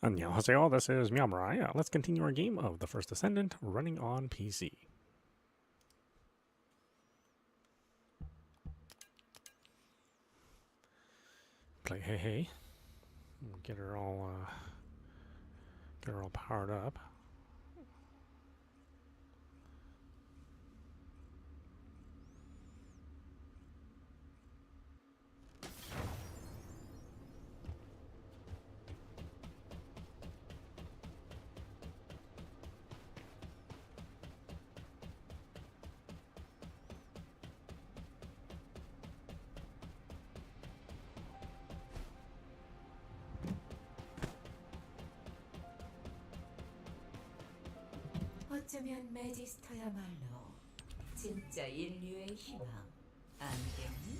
Annyeonghaseyo, this is meowmurai. Let's continue our game of the First Descendant running on PC. Play hey hey. Get her all powered up. 어쩌면 매지스터야말로 진짜 인류의 희망 아니겠니?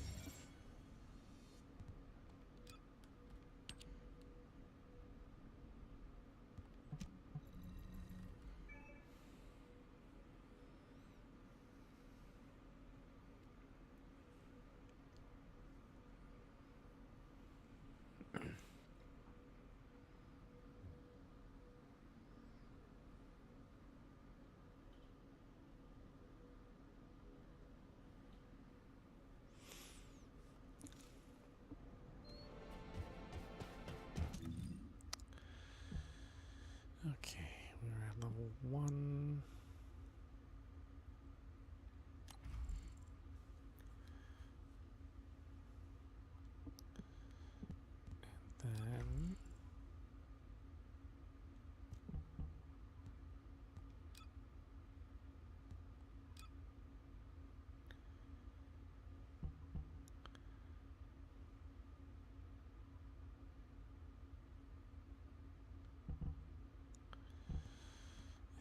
Okay, we're at level 1. Then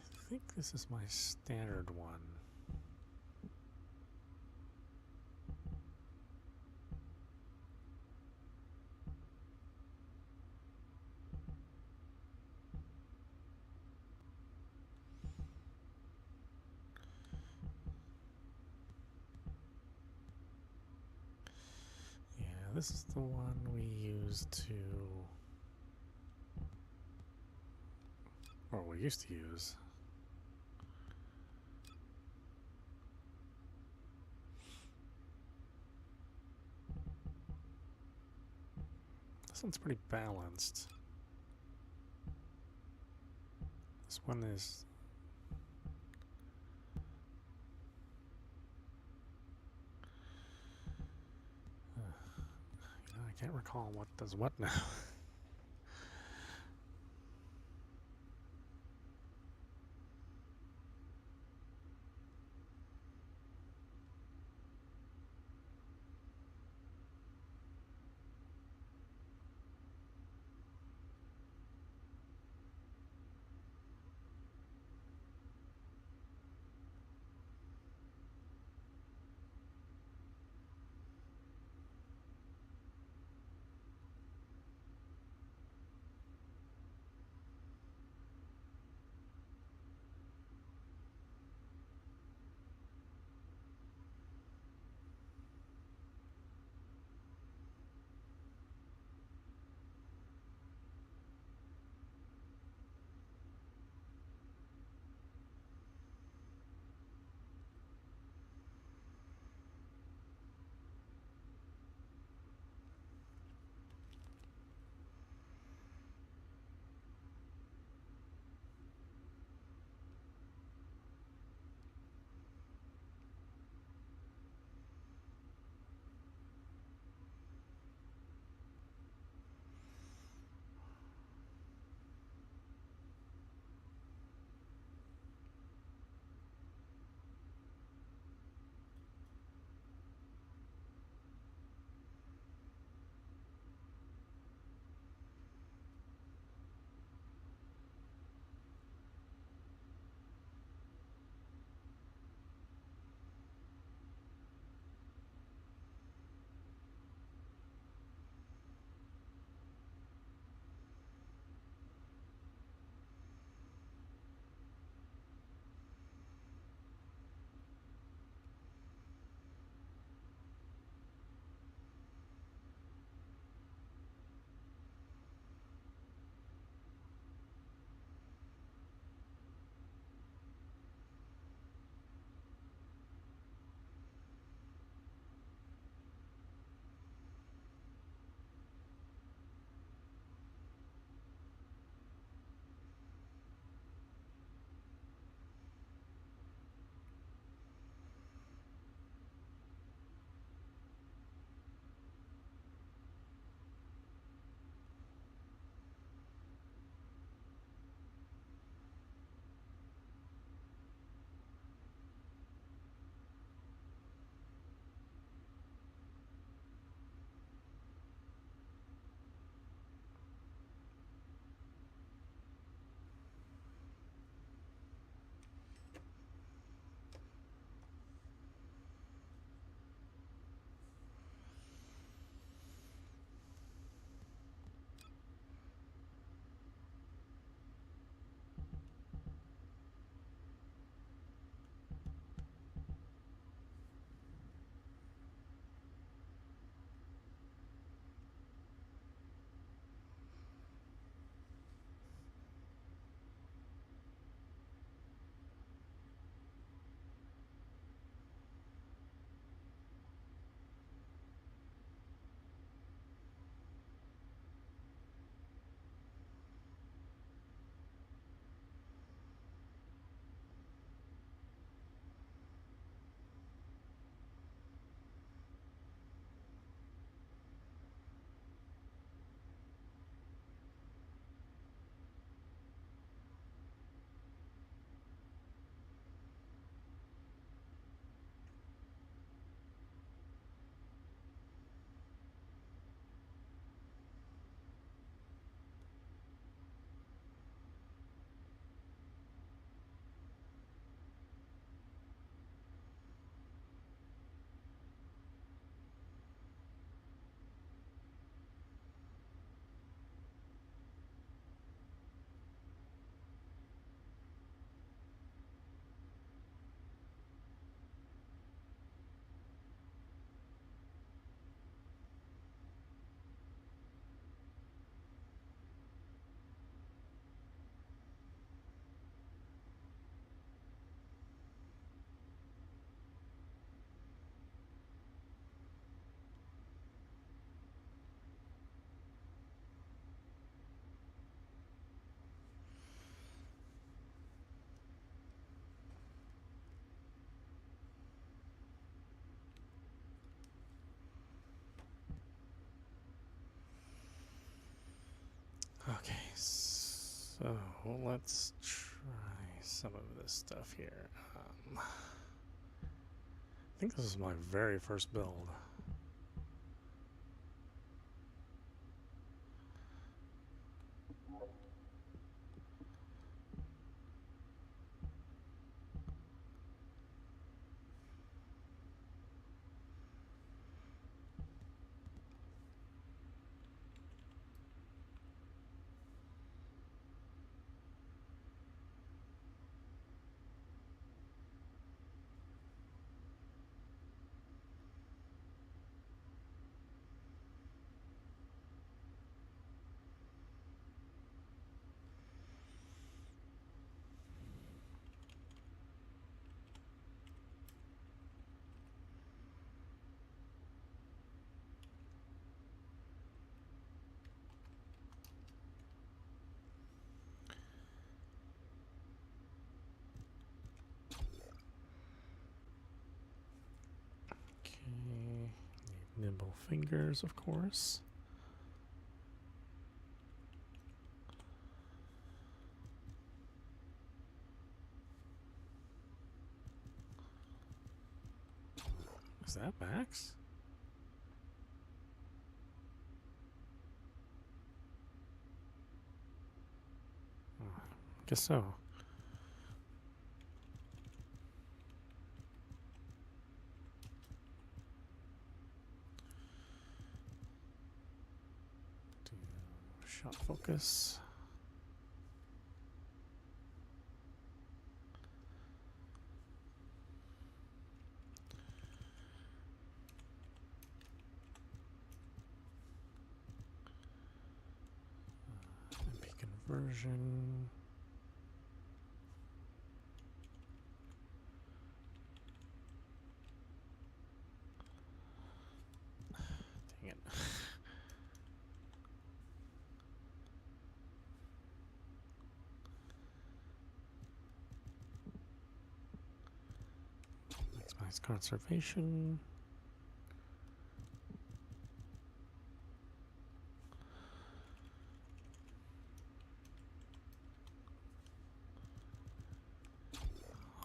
I think this is my standard one. Yeah, this is the one we used to, or we used to use. This one's pretty balanced. This one is... I can't recall what does what now. let's try some of this stuff here. I think this is my very first build. Okay, nimble fingers, of course. Is that max? Oh, guess so. Do shot focus. MP conversion. Dang it. Maximize conservation.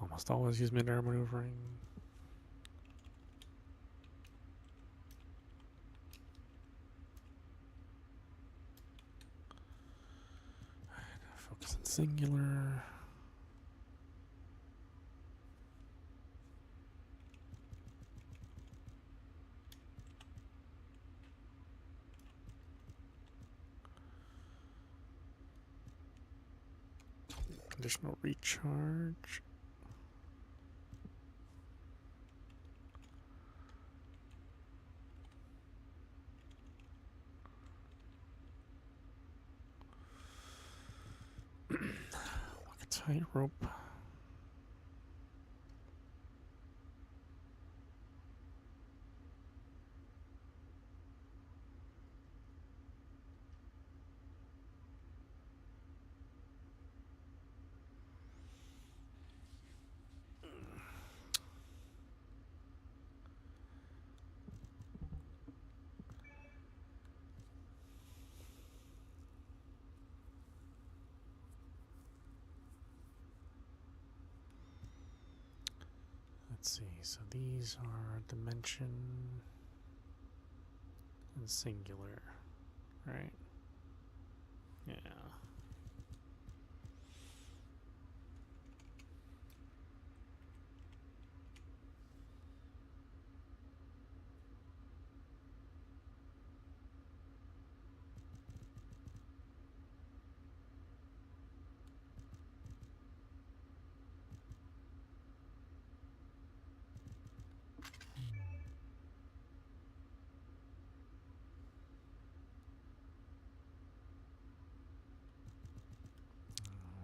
Almost always use mid-air maneuvering. Focus on singular. Conditional recharge. Walk a tightrope. Let's see, so these are dimension and singular, right? Yeah.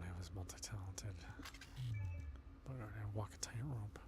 I was multi-talented, but I walk a tightrope.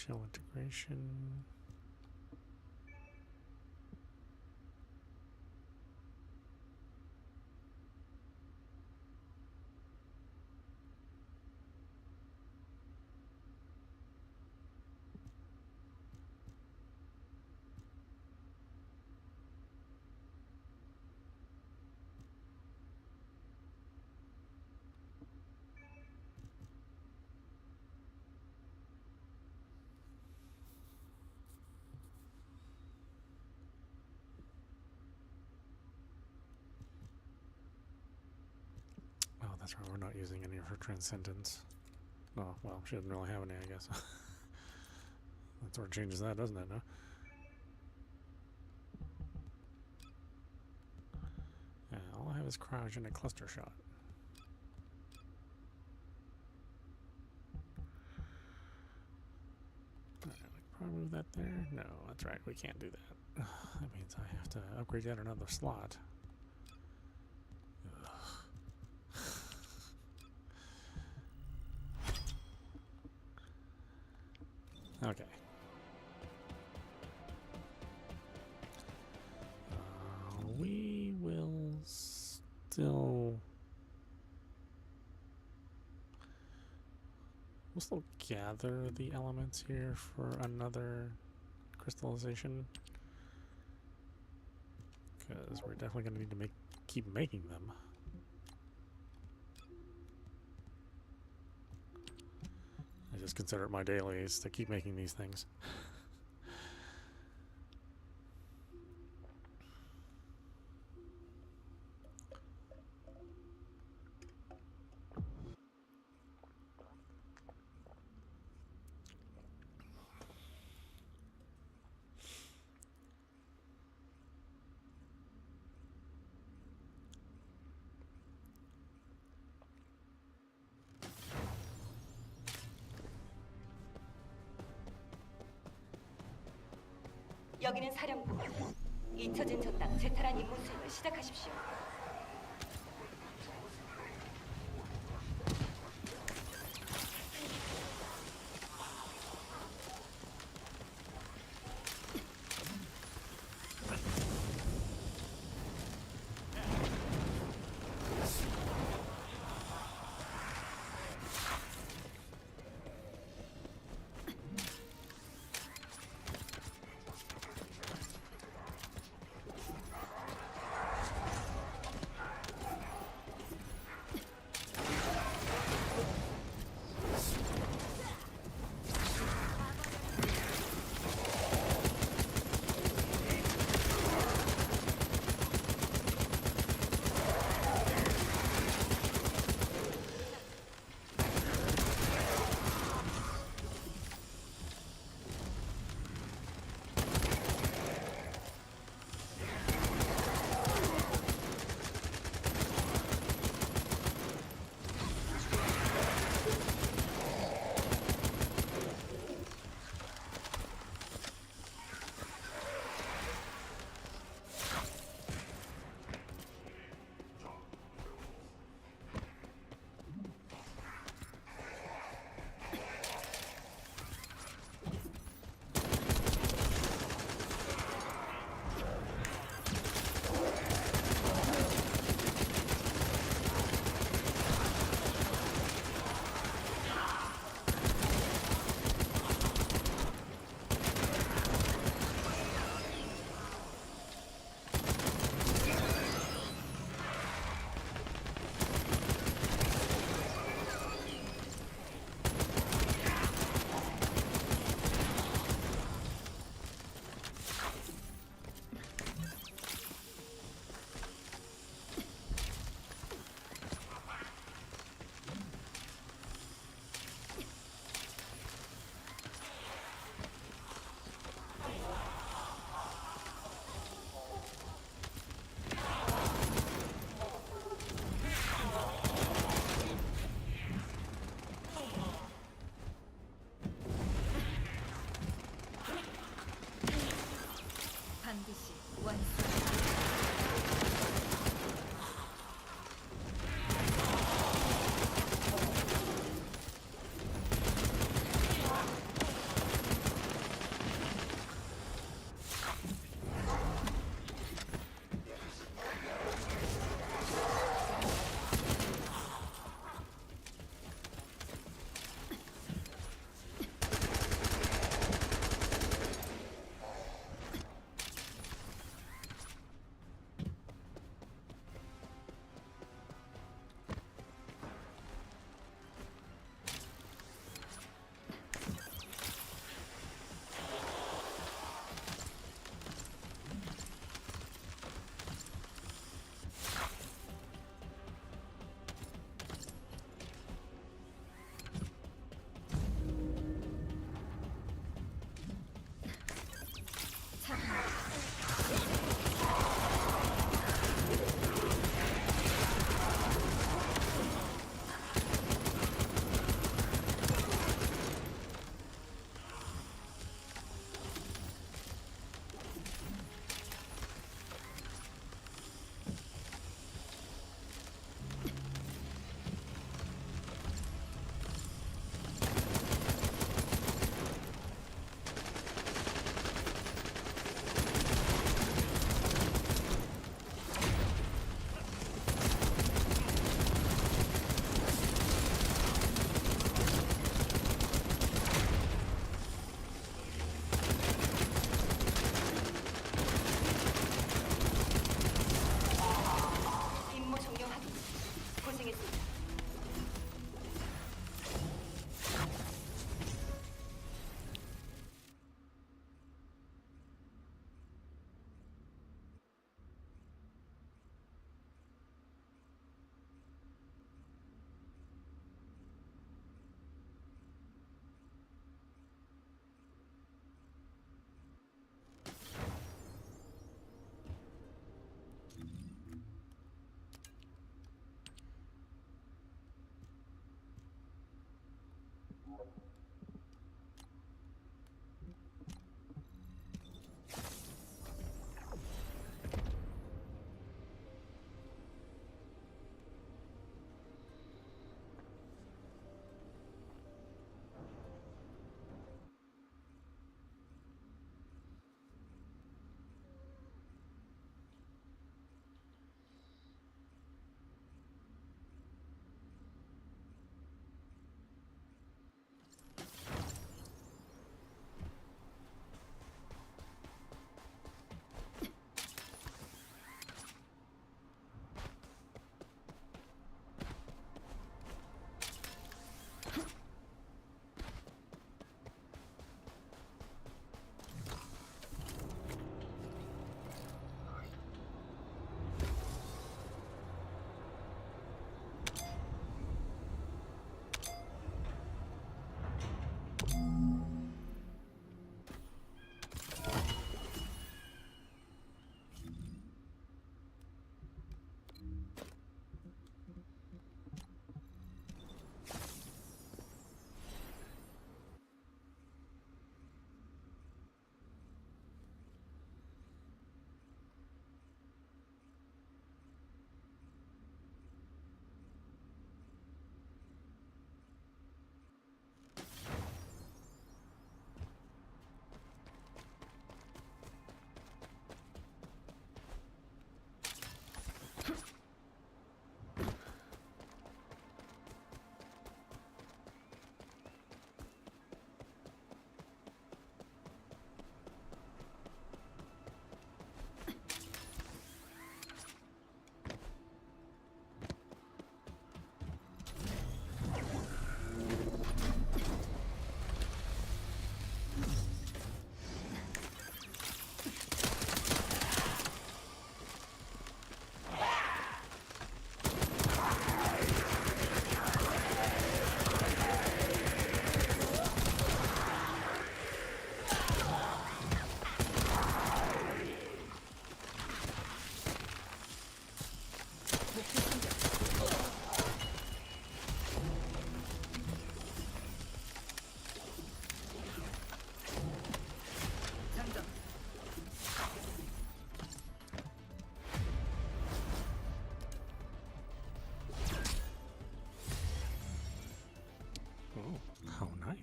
shell integration. Oh, that's right, we're not using any of her Transcendents. Oh, well, she doesn't really have any, I guess. That sort of changes that, doesn't it, no? Yeah, all I have is cryogenic cluster shot. Alright, we can probably move that there. No, that's right, we can't do that. That means I have to upgrade that another slot. Okay. We will still... We'll still gather the elements here for another crystallization. Because we're definitely going to need to keep making them. I just consider it my dailies to keep making these things. 여기는 사령부. 잊혀진 전당 재탈한 임무 수행을 시작하십시오.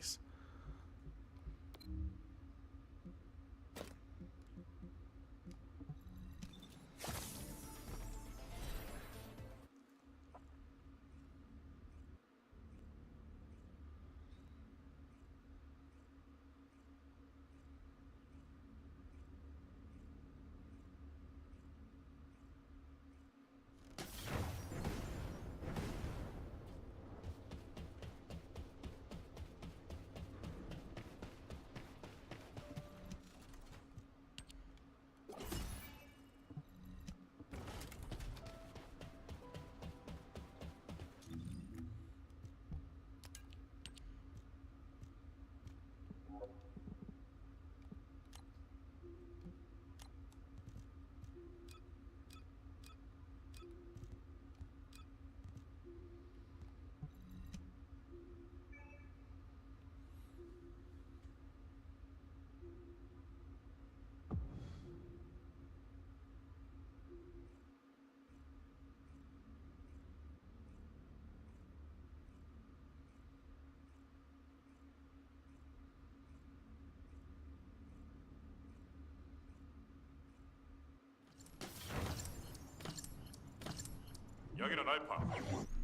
Nice. 여기는 알파.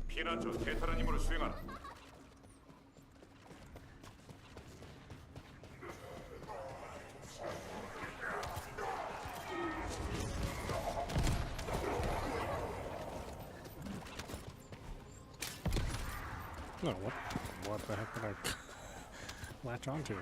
피난 중 테타란 임무를 수행하라. No, what the heck did I latch onto?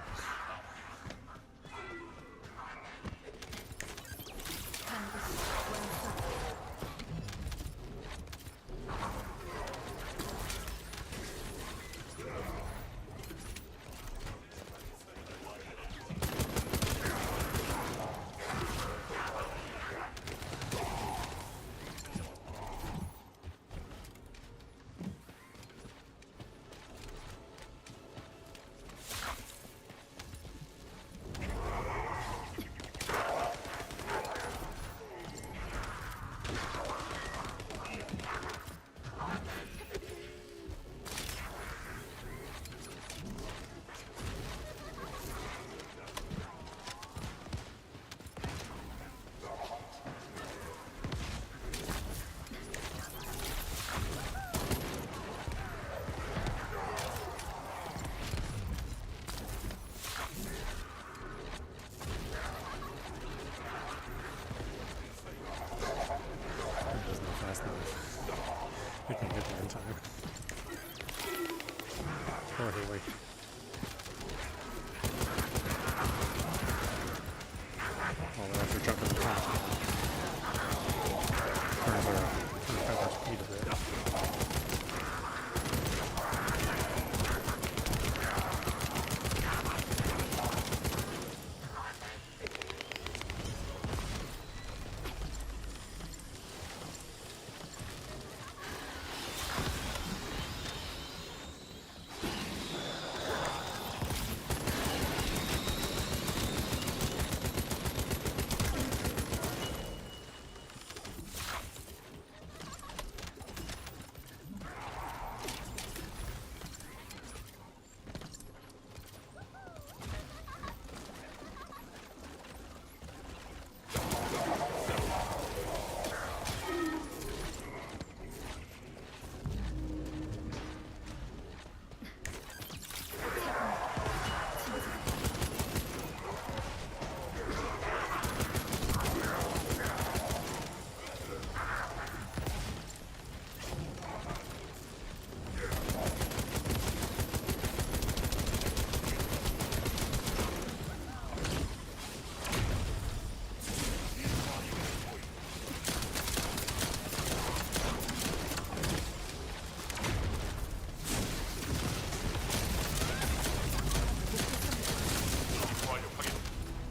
I can get there in time. Poor Haley. Oh, they're after jumping the top. Turns their speed a bit.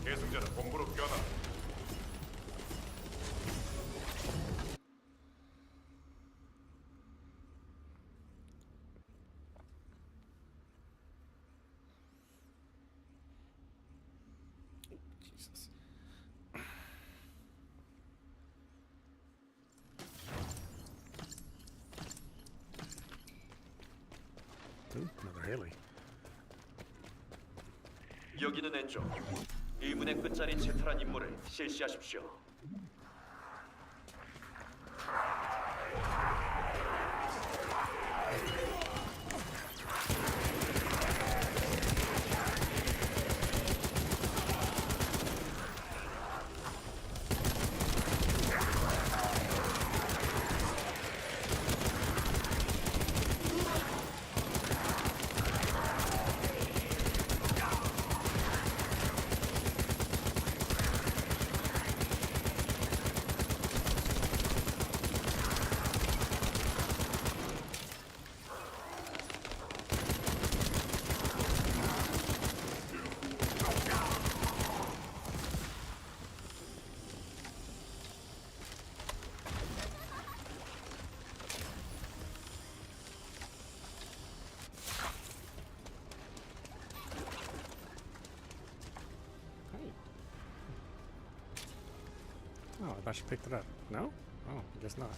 계승자는 본부로 껴나. Jesus. Ooh, another Haley. 여기는 왼쪽. 의문의 끝자리 제타란 임무를 실시하십시오. Hey. Oh, I thought she picked it up. No? Oh, I guess not.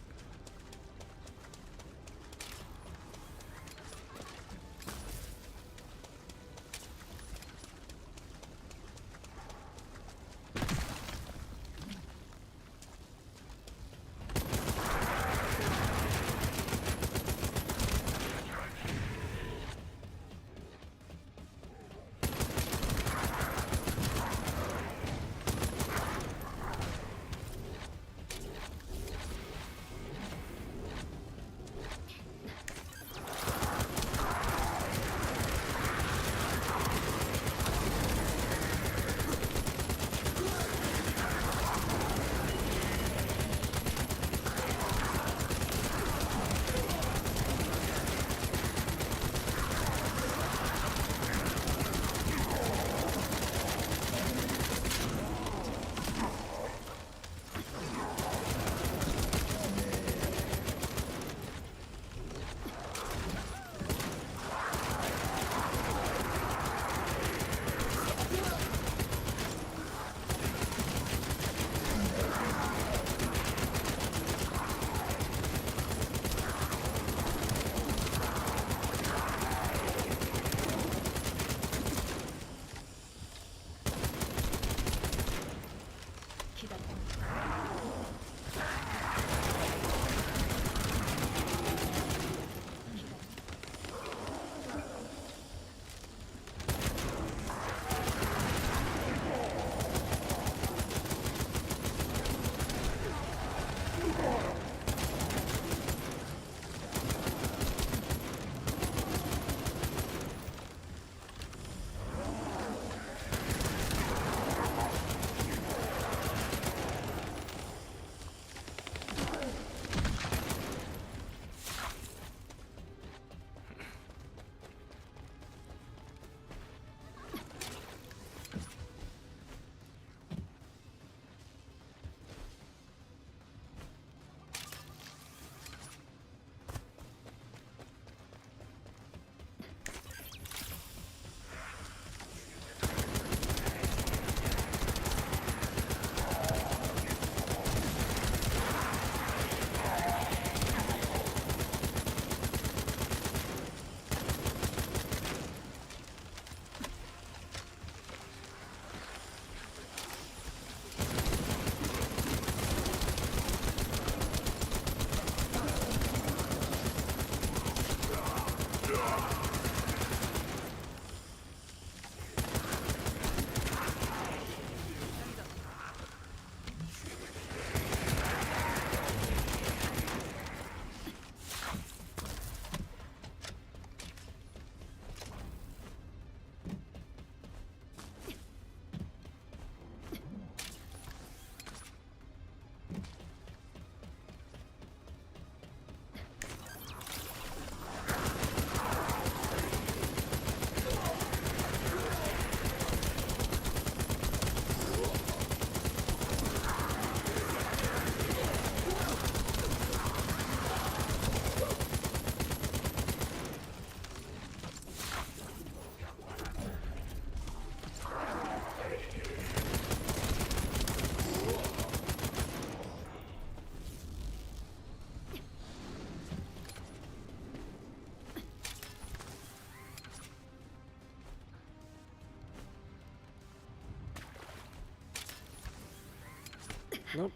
Nope.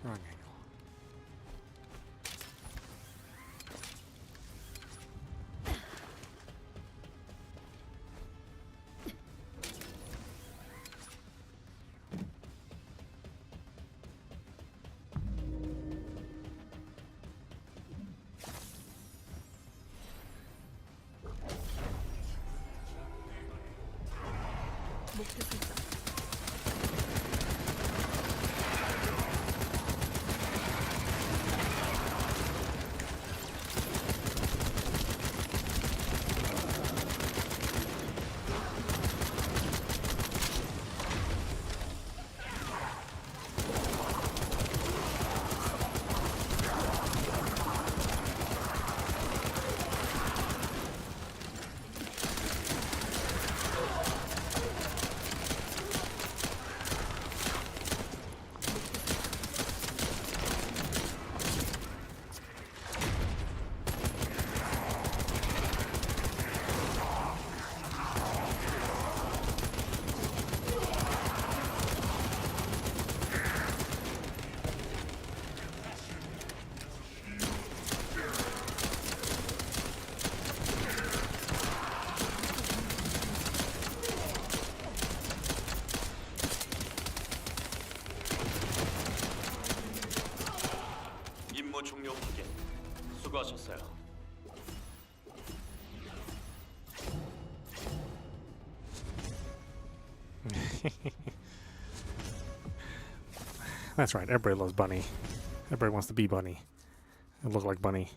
Damn it. Wrong angle. 목표 설정. 임무 종료 확인. 수고하셨어요. That's right. Everybody loves Bunny. Everybody wants to be Bunny and look like Bunny.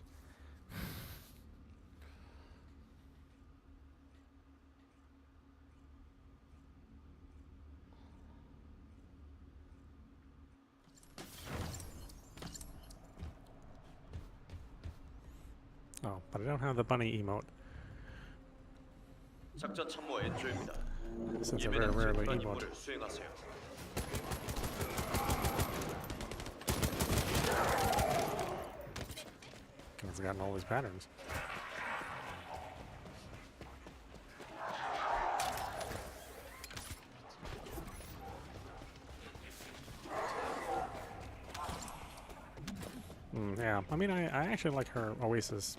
Oh, but I don't have the bunny emote 작전 참모 엔조입니다. since I very 예민한 rarely 제트란 emote. 임무를 수행하세요. I've forgotten all these patterns. Yeah, I mean, I actually like her Oasis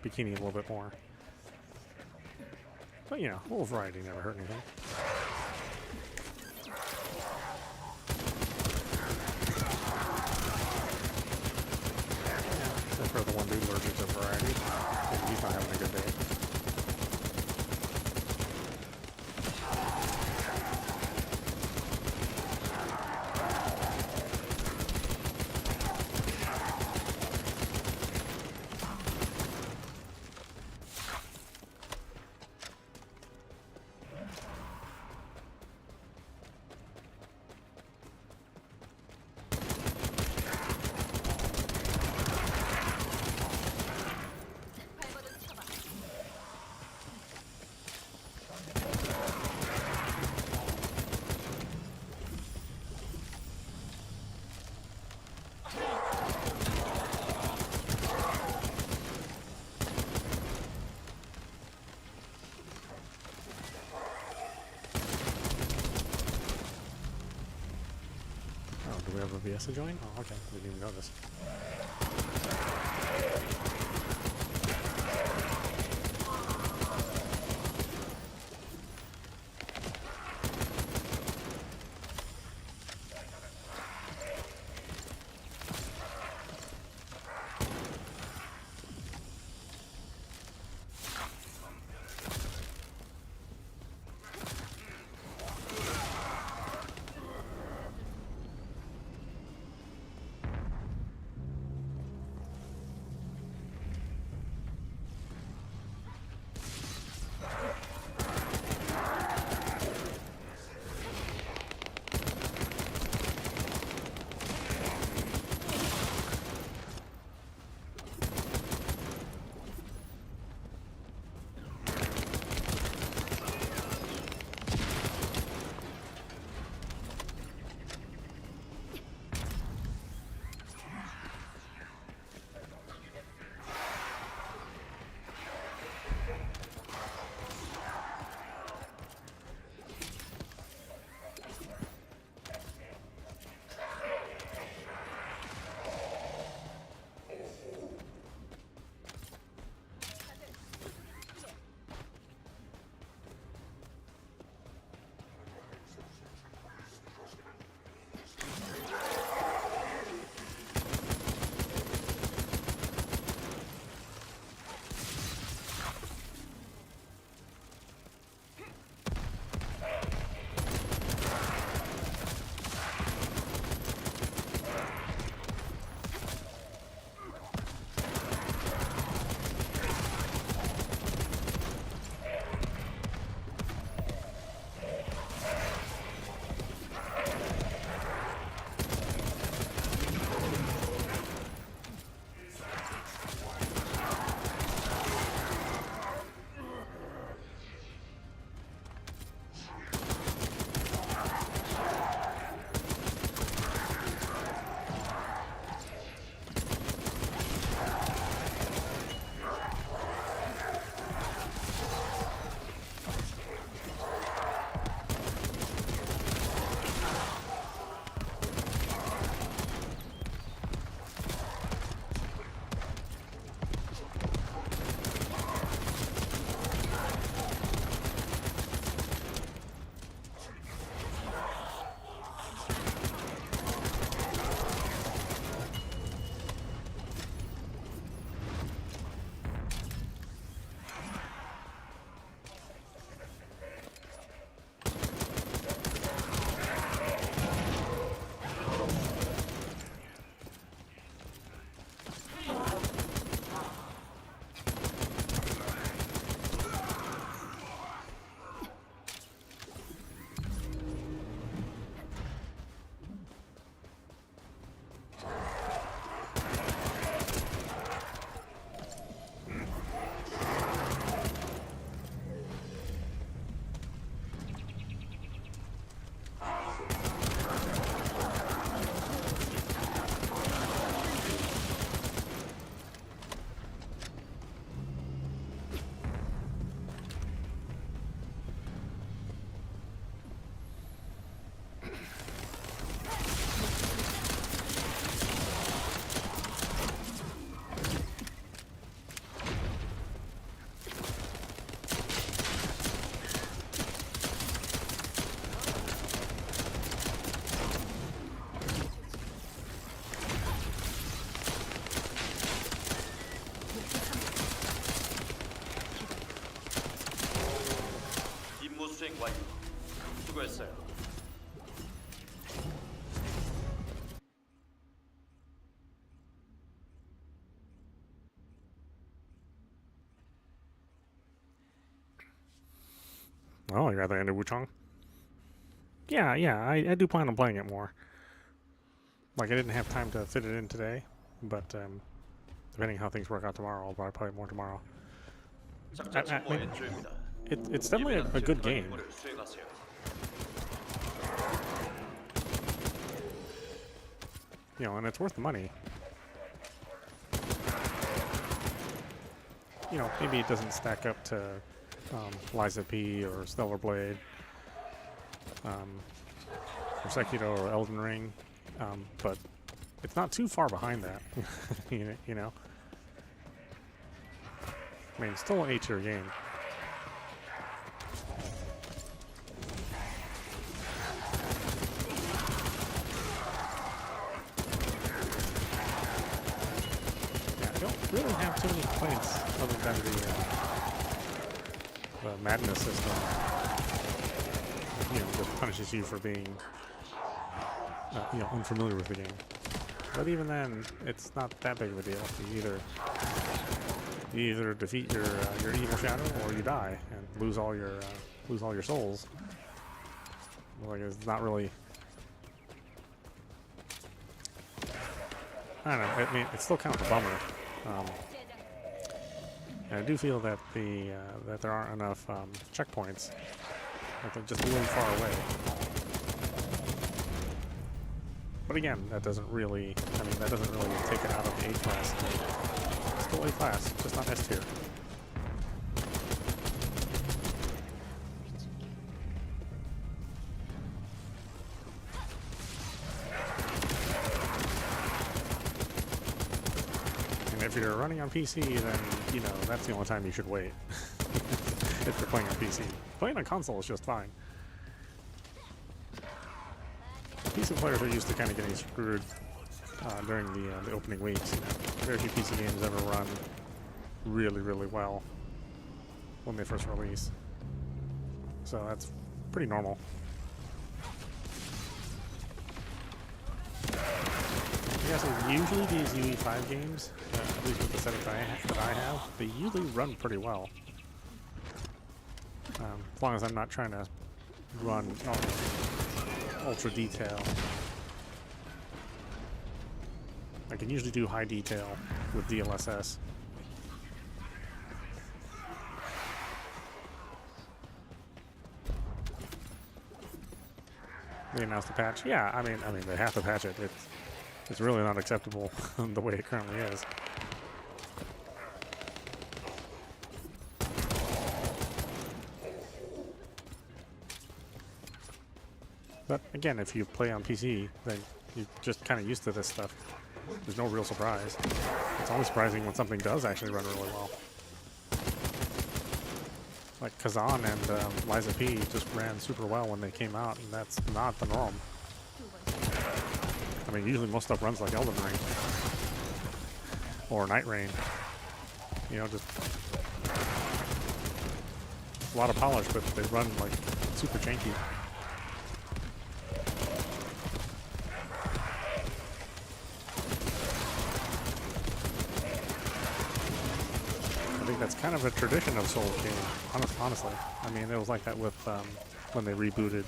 bikini a little bit more. But, you know, a little variety never hurt anything. Yeah, except for the one dude allergic to variety. Maybe he's not having a good day. Do we have a VS to join? Oh, okay. We didn't even notice. 완료. 수고했어요. Oh, you rather ended Wuchang? Yeah, I do plan on playing it more. Like, I didn't have time to fit it in today, but depending how things work out tomorrow, I'll probably play it more tomorrow. 작전 I mean, 임무에 주입니다. it's definitely a good game. 임무를 수행하세요. You know, and it's worth the money. You know, maybe it doesn't stack up to Liza P or Stellar Blade, or Sekiro or Elden Ring, but it's not too far behind that. You know? I mean, it's still an A-tier game. I don't really have too many complaints other than the madness system. You know, that punishes you for being, you know, unfamiliar with the game. But even then, it's not that big of a deal. You either defeat your evil shadow or you die and lose all your souls. Like, it's not really. I don't know. I mean, it's still kind of a bummer. And I do feel that that there aren't enough checkpoints. That they're just really far away. But again, that doesn't really. I mean, that doesn't really take it out of the A class. It's still A class, just not S tier. If you're running on PC, then, you know, that's the only time you should wait. If you're playing on PC. Playing on console is just fine. PC players are used to kind of getting screwed during the opening weeks. You know, very few PC games ever run really, really well when they first release. So that's pretty normal. Yeah, so usually these UE5 games, at least with the settings that I have, they usually run pretty well. As long as I'm not trying to run ultra detail. I can usually do high detail with DLSS. They announced the patch. Yeah, I mean they have to patch it. It's really not acceptable the way it currently is. But again, if you play on PC, then you're just kind of used to this stuff. There's no real surprise. It's only surprising when something does actually run really well. Like Kazan and Liza P just ran super well when they came out, and that's not the norm. I mean, usually most stuff runs like Elden Ring or Night Rain. You know, just a lot of polish, but they run like super janky. I think that's kind of a tradition of Souls game, honestly. I mean, it was like that with when they rebooted.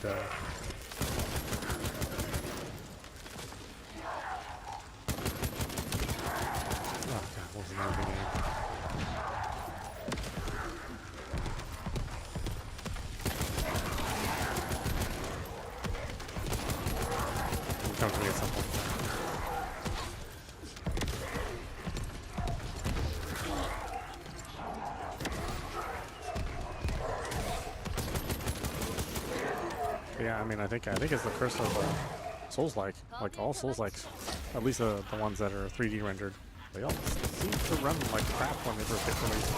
Come to me at some point. Yeah, I mean, I think it's the curse of Souls-like. Like all Souls-likes, at least the ones that are 3D rendered, they all seem to run like crap when they first get released.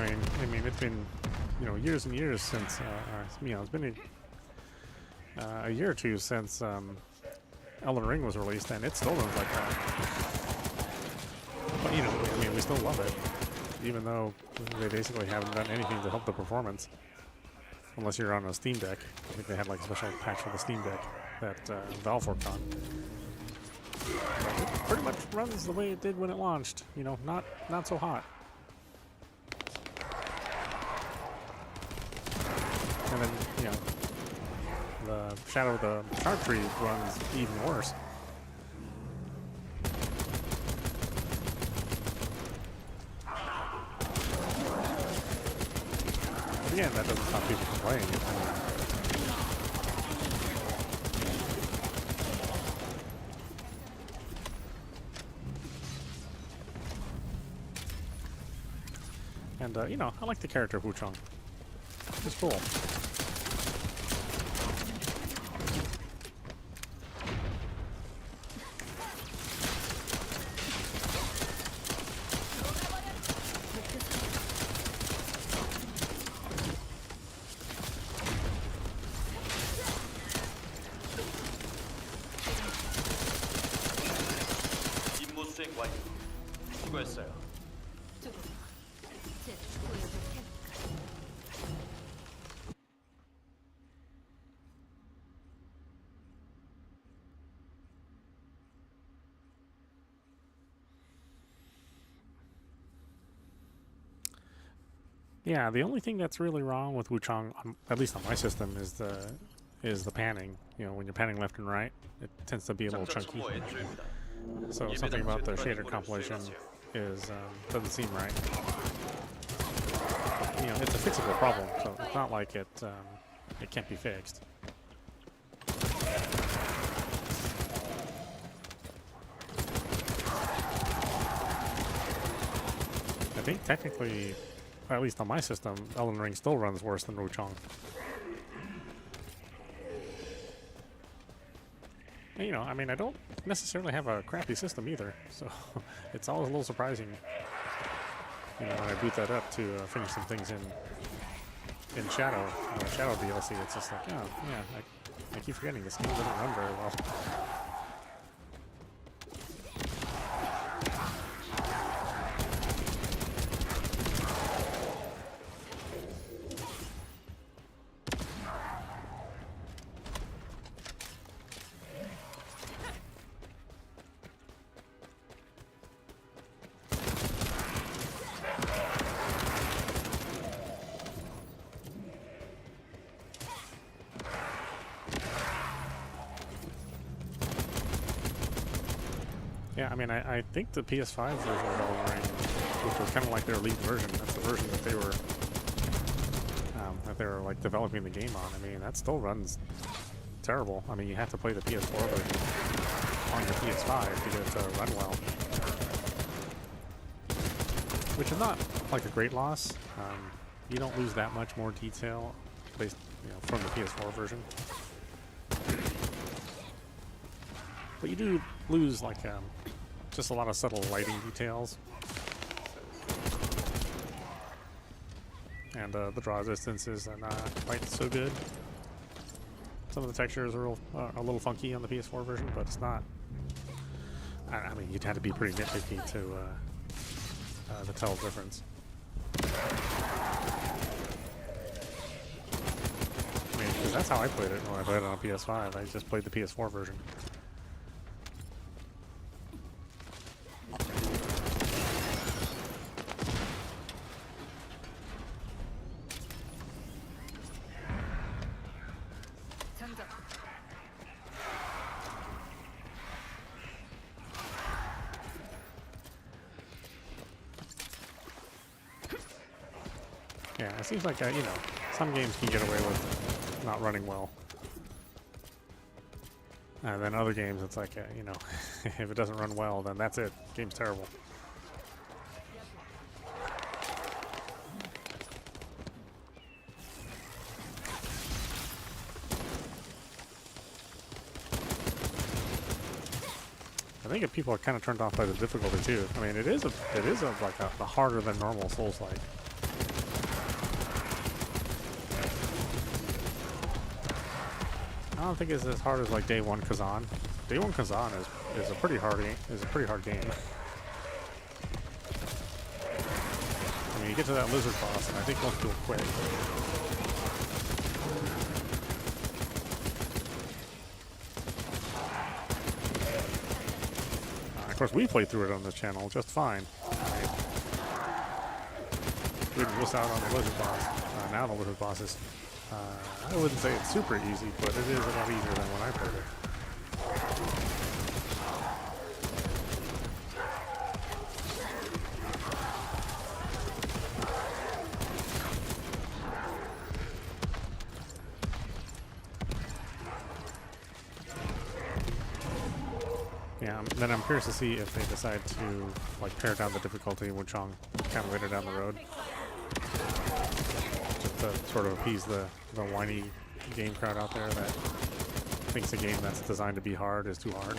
I mean, it's been, you know, years and years since, you know, it's been a year or two since Elden Ring was released, and it still runs like that. But, you know, I mean, we still love it, even though they basically haven't done anything to help the performance, unless you're on a Steam Deck. I think they had like a special patch for the Steam Deck that Valve worked on. But it pretty much runs the way it did when it launched. You know, not so hot. And then, you know, the Shadow of the Shark Tree runs even worse. But again, that doesn't stop people from playing it. And, you know, I like the character Wu Chong. It's cool. 임무 수행 완료. 수고했어요. 조금 제 보여줄 테니까. Yeah, the only thing that's really wrong with Wuchang, at least on my system, is the panning. You know, when you're panning left and right, it tends to be a little 작전 chunky. 소모 엔조입니다. So something about the shader compilation is doesn't seem right. You know, it's a fixable problem, so it's not like it can't be fixed. I think technically, at least on my system, Elden Ring still runs worse than Wuchang. And, you know, I mean, I don't necessarily have a crappy system either, so it's always a little surprising, you know, when I boot that up to finish some things in Shadow DLC. It's just like, oh, yeah, I keep forgetting this game doesn't run very well. Yeah, I mean, I think the PS5 version of Elden Ring, which was kind of like their lead version, that's the version that they were like developing the game on. I mean, that still runs terrible. I mean, you have to play the PS4 version on your PS5 to get it to run well, which is not like a great loss. You don't lose that much more detail based, you know, from the PS4 version. But you do lose like just a lot of subtle lighting details, and the draw distances are not quite so good. Some of the textures are a little funky on the PS4 version, but it's not. I mean, you'd have to be pretty nitpicky to tell the difference. I mean, 'cause that's how I played it when I played it on PS5. I just played the PS4 version. 장전. Yeah, it seems like, you know, some games can get away with not running well. And then other games, it's like, you know, if it doesn't run well, then that's it. Game's terrible. I think if people are kind of turned off by the difficulty too. I mean, it is like a harder than normal Souls-like. don't think it's as hard as like Day One Kazan. Day One Kazan is a pretty hard game. I mean, you get to that lizard boss, and I think most people quit. Of course, we played through it on this channel just fine. We just out on the lizard boss. Now the lizard boss is, I wouldn't say it's super easy, but it is a lot easier than when I played it. Yeah, then I'm curious to see if they decide to like pare down the difficulty in Wuchang kind of later down the road. Just to sort of appease the whiny game crowd out there that thinks a game that's designed to be hard is too hard.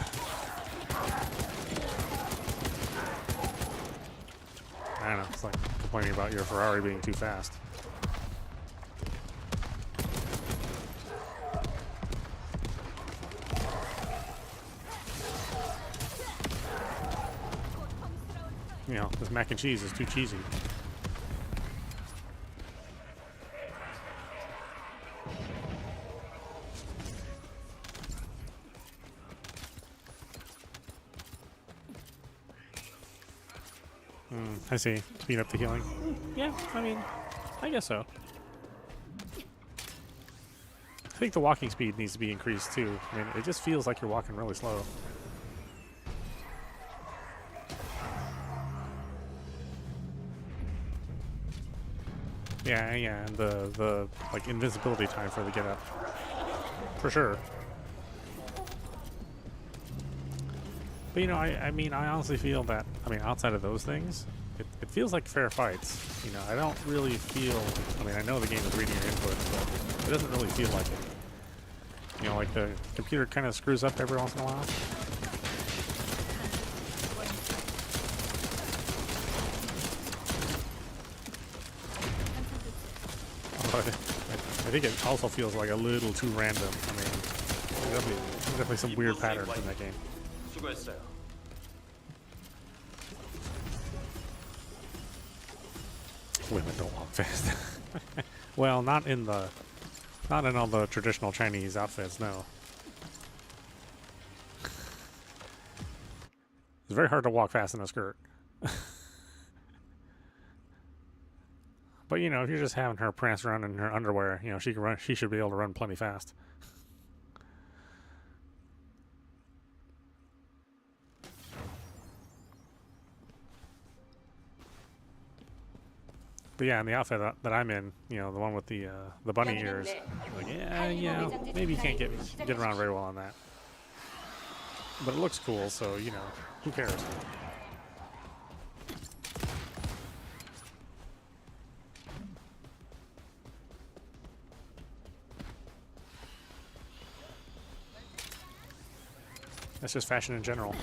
I don't know, it's like complaining about your Ferrari being too fast. You know, this mac and cheese is too cheesy. I see. Speed up the healing. Yeah, I mean, I guess so. I think the walking speed needs to be increased too. I mean, it just feels like you're walking really slow. Yeah, and the like invincibility time for the get up. For sure. But you know, I mean, I honestly feel that, I mean, outside of those things, it feels like fair fights. You know, I don't really feel, I mean, I know the game is reading your inputs, but it doesn't really feel like it. You know, like the computer kind of screws up every once in a while. I think it also feels like a little too random. I mean, there's definitely some weird patterns in that game. 수고했어요. Women don't walk fast. Well, not in all the traditional Chinese outfits, no. It's very hard to walk fast in a skirt. But you know, if you're just having her prance around in her underwear, you know, she can run. She should be able to run plenty fast. But yeah, in the outfit that I'm in, you know, the one with the bunny ears, like, yeah, maybe you can't get around very well on that. But it looks cool, so you know, who cares? That's just fashion in general.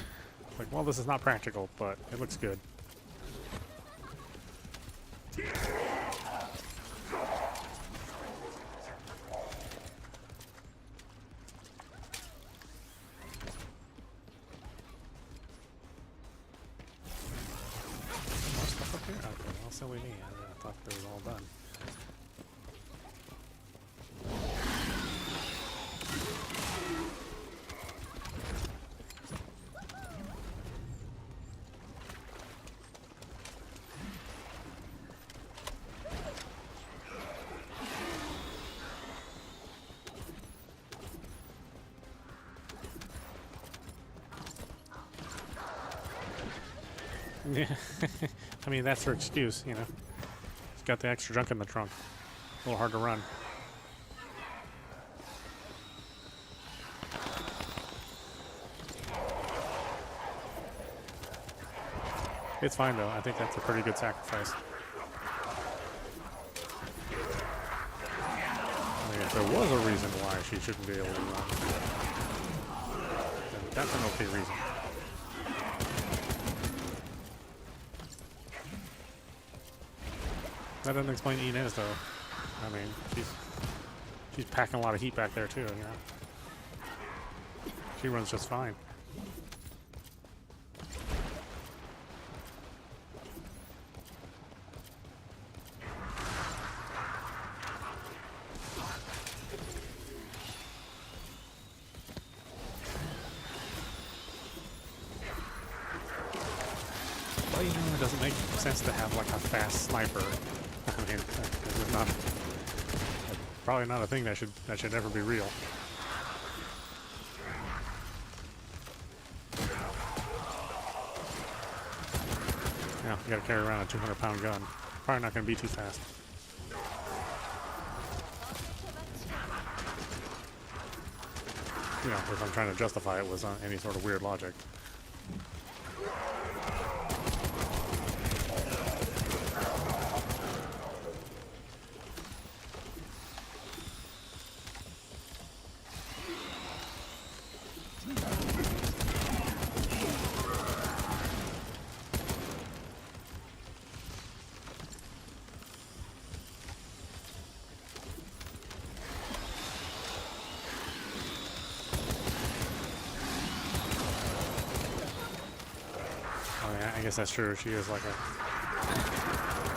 Like, well, this is not practical, but it looks good. More stuff up here? Okay, well, silly me. I thought they was all done. Yeah, I mean, that's her excuse, you know. She's got the extra junk in the trunk. A little hard to run. It's fine, though. I think that's a pretty good sacrifice. I mean, if there was a reason why she shouldn't be able to run, then that's an okay reason. That doesn't explain Inez, though. I mean, she's packing a lot of heat back there too, you know. She runs just fine. Well, you know, it doesn't make sense to have like a fast sniper. I mean, this is not probably not a thing that should ever be real. Yeah, you gotta carry around a 200-pound gun. Probably not gonna be too fast. You know, if I'm trying to justify it with any sort of weird logic. I guess that's true. She is like a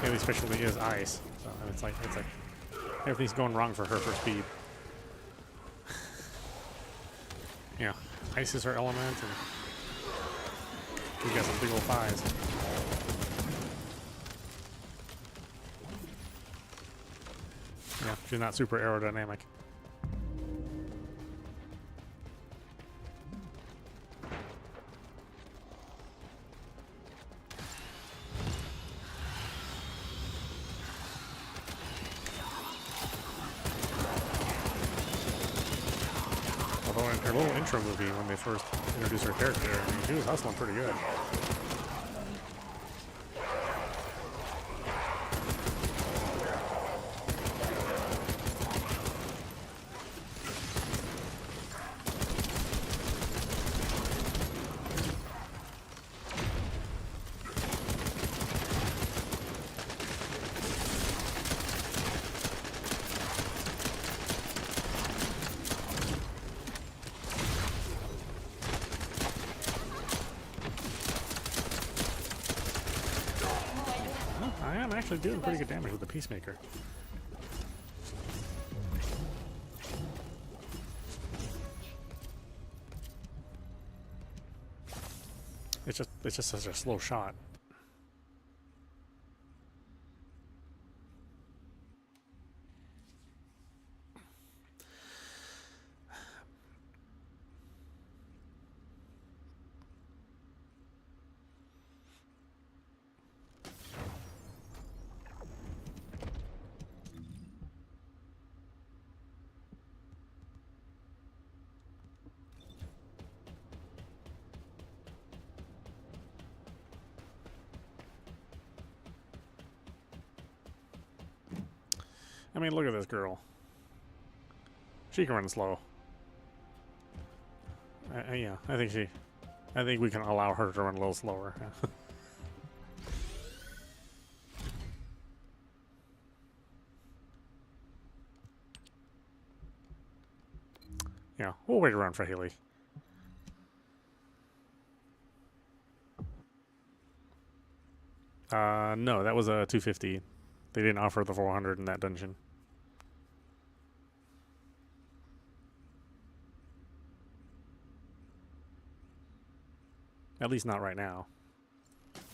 Haley specialty is ice, so and it's like everything's going wrong for her for speed. Yeah, ice is her element, and she's got some big old thighs. Yeah, she's not super aerodynamic. Although in her little intro movie, when they first introduced her character, I mean, she was hustling pretty good. I am actually doing pretty good damage with the Peacemaker. It's just such a slow shot. I mean, look at this girl. She can run slow. Yeah, I think we can allow her to run a little slower. Yeah, we'll wait around for Haley. No, that was a 250. They didn't offer the 400 in that dungeon. At least not right now.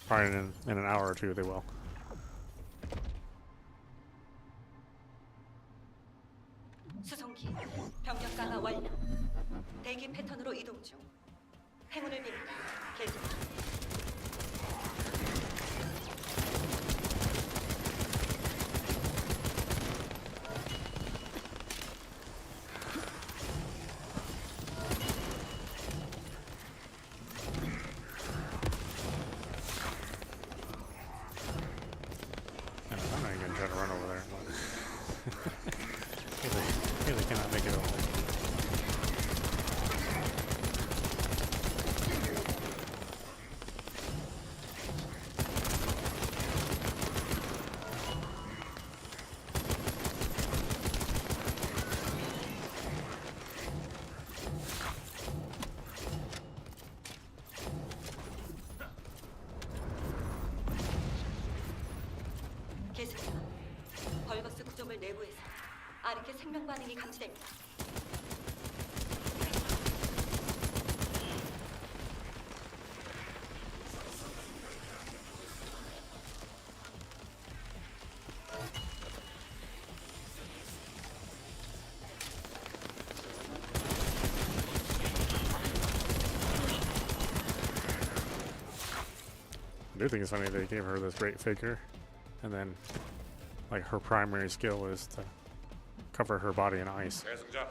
Probably in an hour or two they will. 수송기 병력 강화 완료. 대기 패턴으로 이동 중. 행운을 빕니다. 계속. I'm not even gonna try to run over there. Haley cannot make it over there. 아르케 생명 반응이 감지됩니다. I do think it's funny they gave her this great figure, and then, like, her primary skill is to cover her body in ice. 대승자,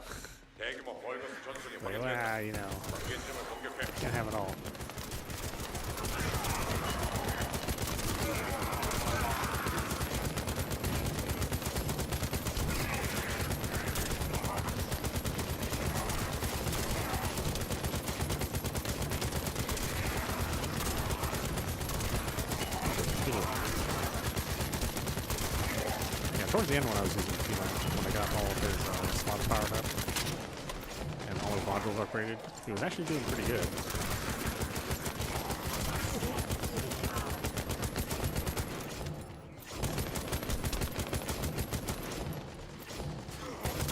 대규모 벌거스 전술이 Like, 확인된다. you know, 경계점을 공격해. can't have it all. Yeah, towards the end when I was using P-Line, when I got all of his slots powered up and all his modules upgraded, he was actually doing pretty good.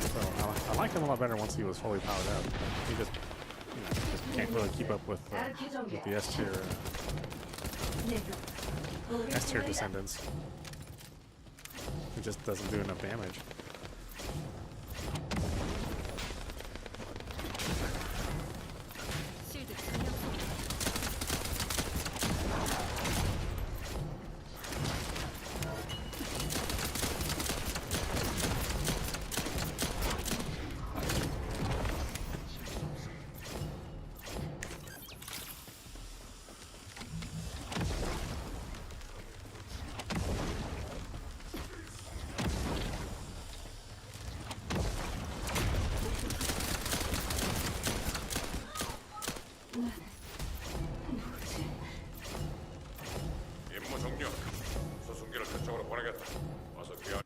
So I liked him a lot better once he was fully powered up. He just, you know, just can't really keep up with the S-tier Descendants. It just doesn't do enough damage. 실드 증명 소 임무 종료. 수송기를 그쪽으로 보내겠다. 어서 귀환.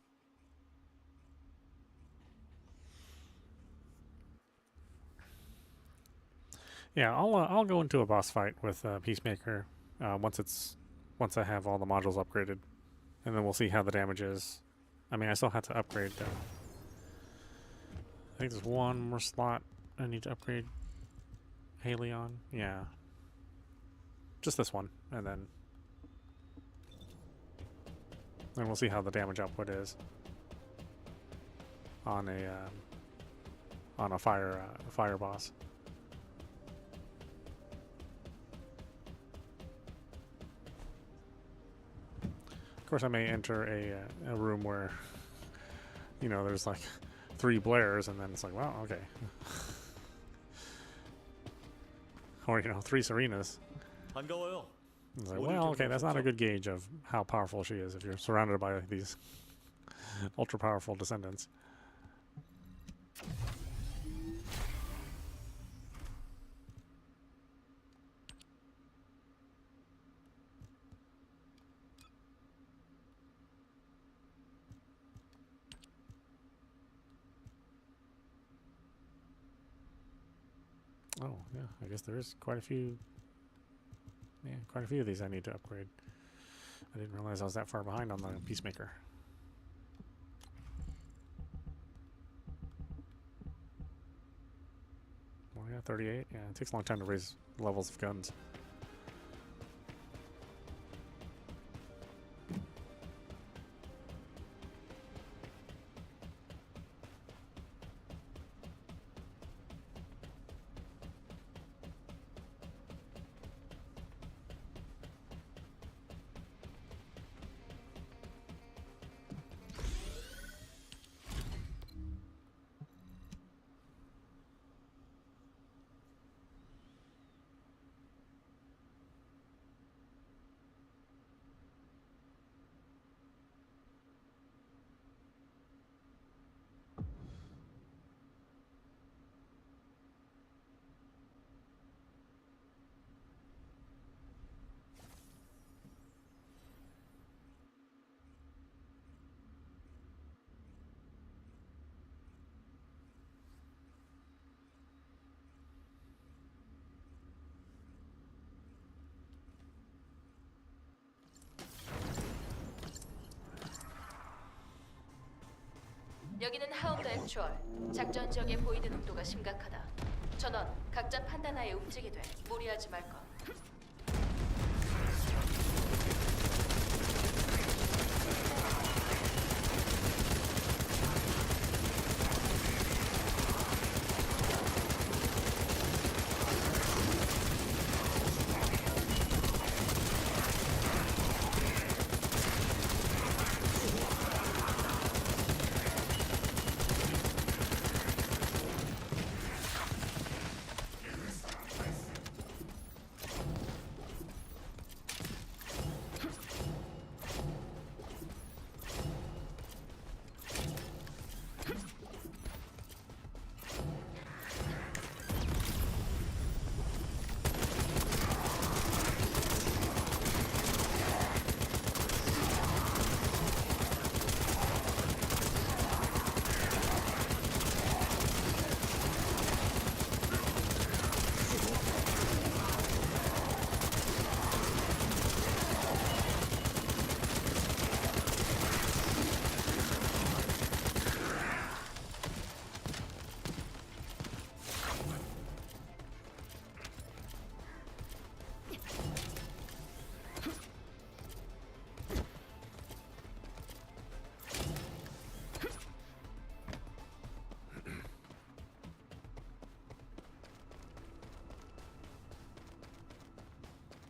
Yeah, I'll go into a boss fight with Peacemaker once I have all the modules upgraded, and then we'll see how the damage is. I mean, I still have to upgrade. I think there's one more slot I need to upgrade Haley on. Yeah, just this one, and then we'll see how the damage output is on a fire boss. Of course, I may enter a room where, you know, there's like 3 Blairs, and then it's like, wow, okay. Or, you know, 3 Serenas. 반가워요. It's like, well, okay, that's not a good gauge of how powerful she is if you're surrounded by these ultra powerful Descendants. Oh, yeah, I guess there is quite a few. Yeah, quite a few of these I need to upgrade. I didn't realize I was that far behind on the Peacemaker. Well, yeah, 38. Yeah, it takes a long time to raise levels of guns. 여기는 하운드 액추얼. 작전 지역의 보이드 농도가 심각하다. 전원 각자 판단하에 움직이되 무리하지 말 것.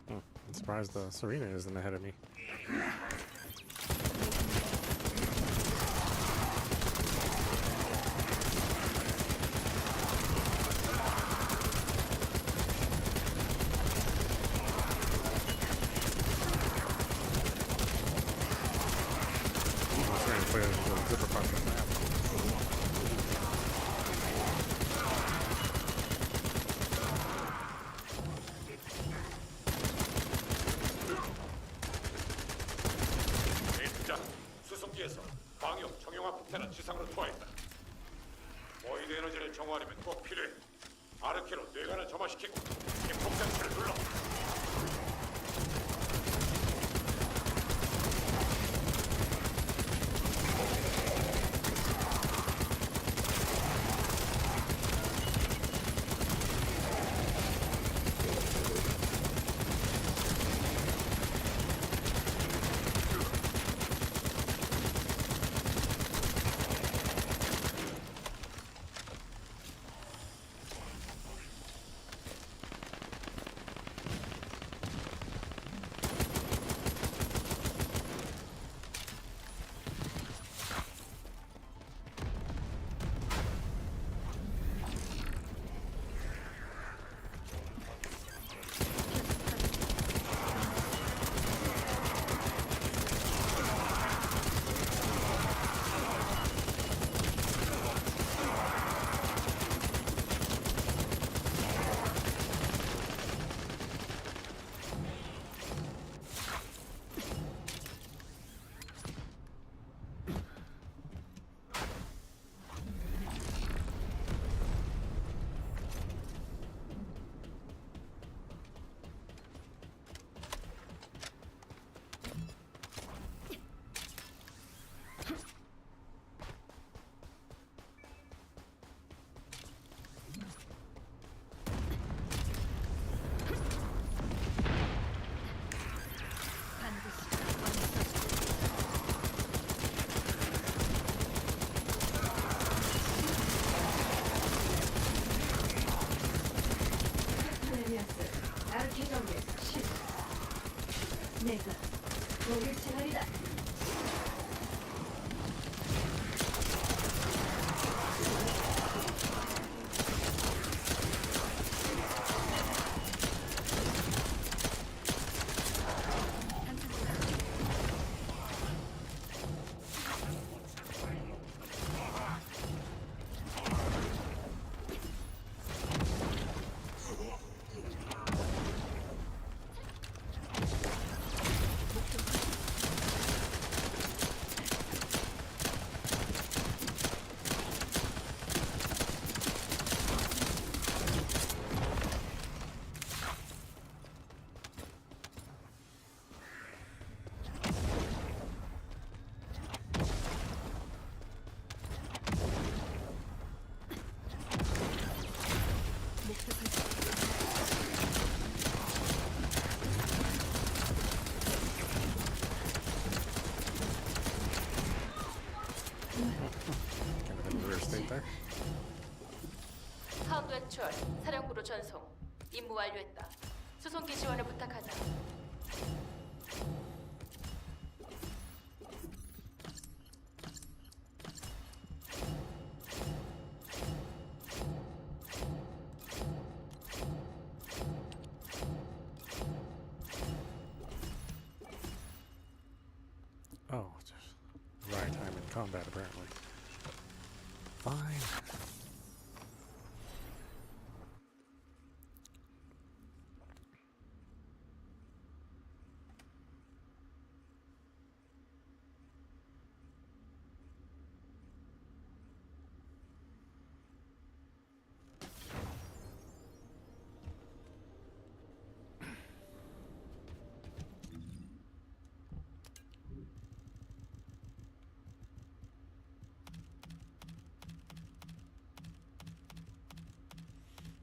I'm surprised the Serena isn't ahead of me. Serena players with a zipper across the map. 대장, 수송기에서 방역 정형화 폭탄은 지상으로 투하했다. 보이드 에너지를 정화하려면 꼭 필요해. 아르케로 뇌관을 점화시키고 폭탄체를 눌러. 내가 목일 채널이다. 건설, 사령부로 전송. 임무 완료했다. 수송기 지원을 부탁하자. Oh, just right time in combat apparently. Fine.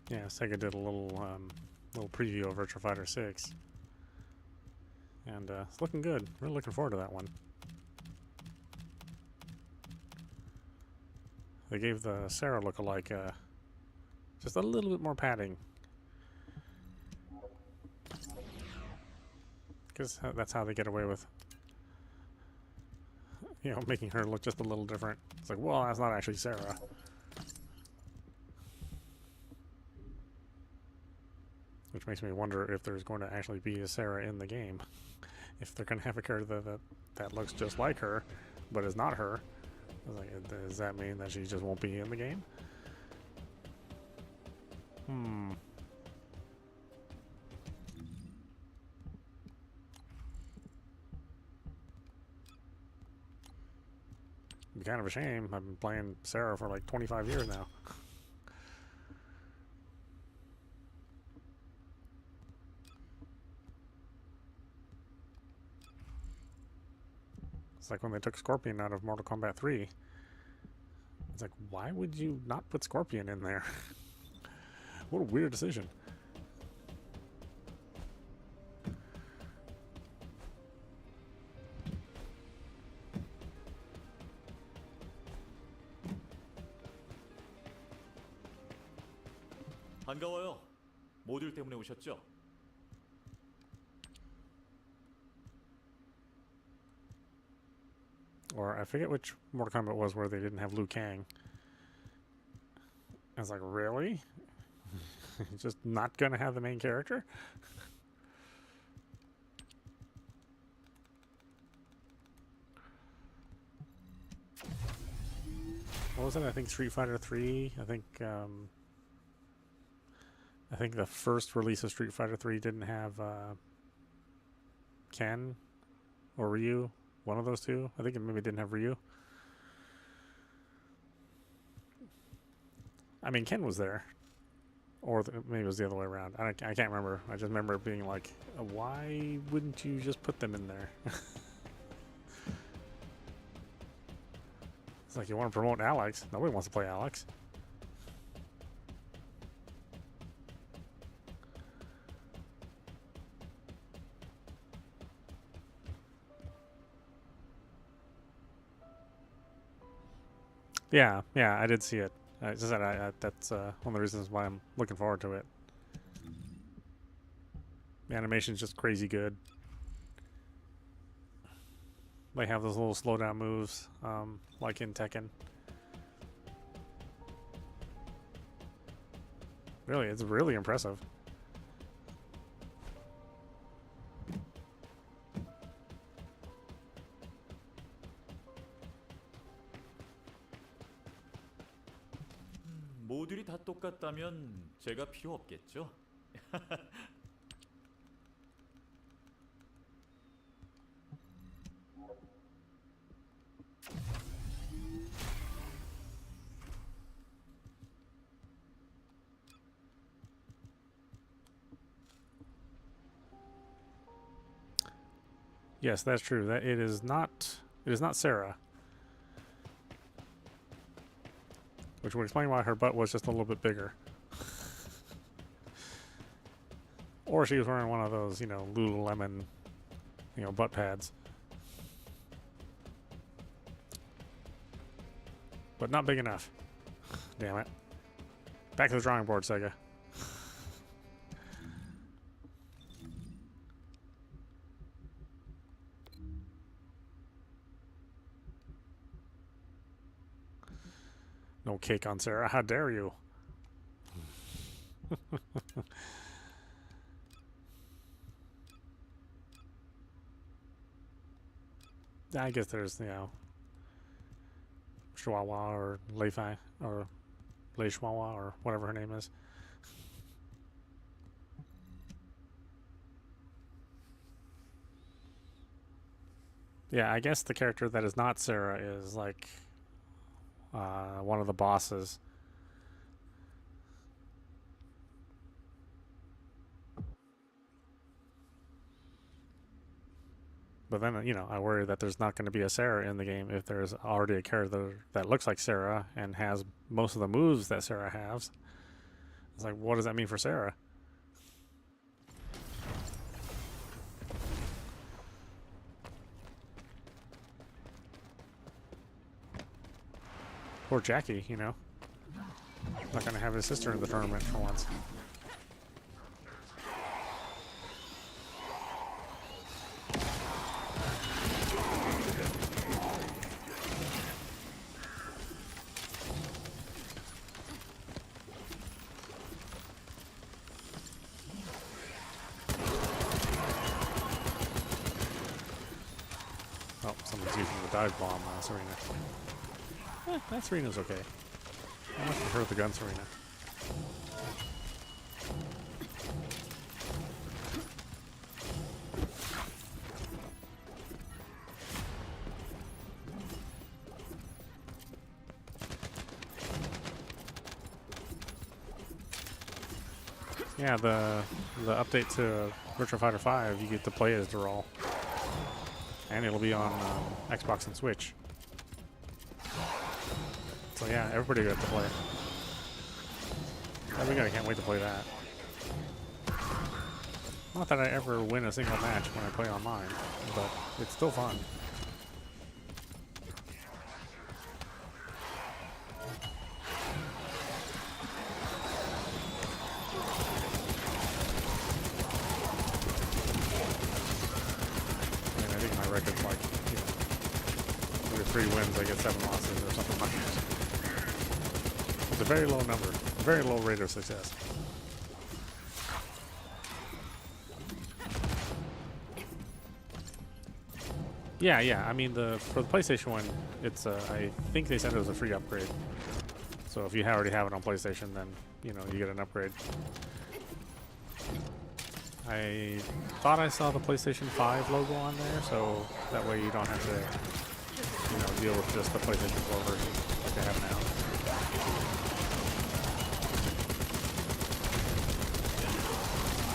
Yeah, Sega did a little preview of Virtua Fighter 6, and it's looking good. Really looking forward to that one. They gave the Sarah lookalike just a little bit more padding, because that's how they get away with, you know, making her look just a little different. It's like, well, that's not actually Sarah. Which makes me wonder if there's going to actually be a Sarah in the game. If they're going to have a character that looks just like her, but is not her. I was like, does that mean that she just won't be in the game? It'd be kind of a shame. I've been playing Sarah for like 25 years now. It's like when they took Scorpion out of Mortal Kombat 3. It's like, why would you not put Scorpion in there? What a weird decision. 반가워요. 모듈 때문에 오셨죠? Or I forget which Mortal Kombat was where they didn't have Liu Kang. I was like, really? Just not gonna have the main character? What was it? I think Street Fighter 3. I think the first release of Street Fighter 3 didn't have Ken or Ryu. One of those two. I think it maybe didn't have Ryu. I mean, Ken was there. Or maybe it was the other way around. I can't remember. I just remember it being like, why wouldn't you just put them in there? It's like, you want to promote Alex. Nobody wants to play Alex. Yeah, I did see it. I just said that's one of the reasons why I'm looking forward to it. The animation's just crazy good. They have those little slowdown moves, like in Tekken. Really, it's really impressive. 모듈이 다 똑같다면 제가 필요 없겠죠? Yes, that's true. That it is not Sarah. Which would explain why her butt was just a little bit bigger. Or she was wearing one of those, you know, Lululemon, you know, butt pads. But not big enough. Damn it. Back to the drawing board, Sega. No cake on Sarah. How dare you? I guess there's, you know, Chihuahua or Leifi or Lei Chihuahua or whatever her name is. Yeah, I guess the character that is not Sarah is like one of the bosses. But then, you know, I worry that there's not going to be a Sarah in the game if there's already a character that looks like Sarah and has most of the moves that Sarah has. It's like, what does that mean for Sarah? Poor Jackie, you know. Not going to have his sister in the tournament for once. Oh, someone's using the dive bomb on Serena. That Serena's okay. I much prefer the gun Serena. Yeah, the update to Virtua Fighter 5, you get to play as Dural. And it'll be on Xbox and Switch. So yeah, everybody got to play it. I can't wait to play that. Not that I ever win a single match when I play online, but it's still fun. I mean, I think my record's like, you know, every 3 wins I get 7 losses or something like that. It's a very low number, very low rate of success. Yeah. I mean, for the PlayStation one, it's I think they said it was a free upgrade. So if you already have it on PlayStation, then you know you get an upgrade. I thought I saw the PlayStation 5 logo on there, so that way you don't have to, you know, deal with just the PlayStation 4 version like they have now.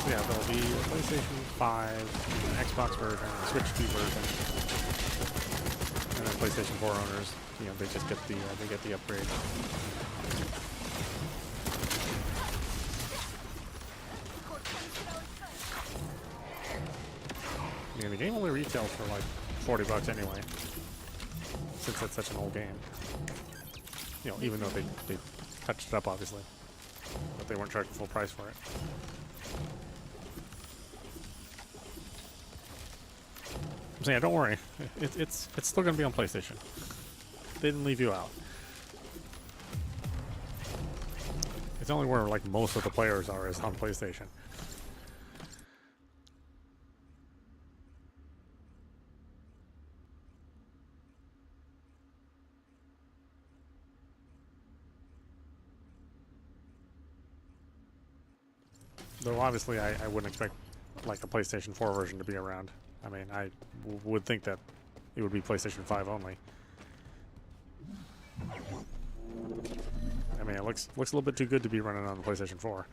Yeah, there'll be a PlayStation 5, an Xbox version, a Switch 2 version, and then PlayStation 4 owners, you know, they just get the upgrade. I mean, the game only retails for like $40 anyway, since it's such an old game. You know, even though they touched it up, obviously, but they weren't charging full price for it. I'm saying, don't worry, it's still gonna be on PlayStation. They didn't leave you out. It's only where like most of the players are is on PlayStation. Though obviously I wouldn't expect like a PlayStation 4 version to be around. I mean, I would think that it would be PlayStation 5 only. I mean, it looks a little bit too good to be running on the PlayStation 4.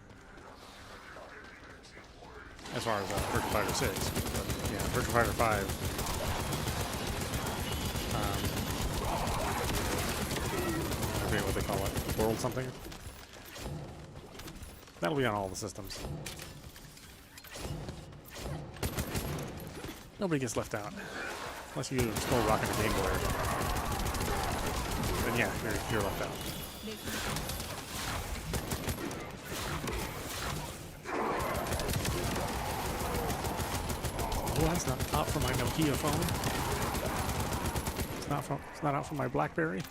As far as Virtua Fighter 6. But, yeah, Virtua Fighter 5. I forget what they call it. World something? That'll be on all the systems. Nobody gets left out. Unless you still rocking a Game Boy. Then yeah, you're left out. that's not out for my Nokia phone. It's not out for my BlackBerry.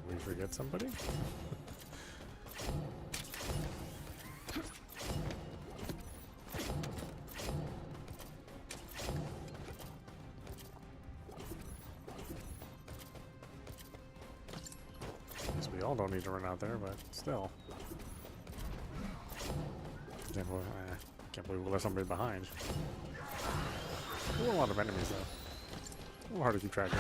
We forget somebody? Guess we all don't need to run out there, but still. Can't believe we left somebody behind. A lot of enemies though. A little hard to keep track of.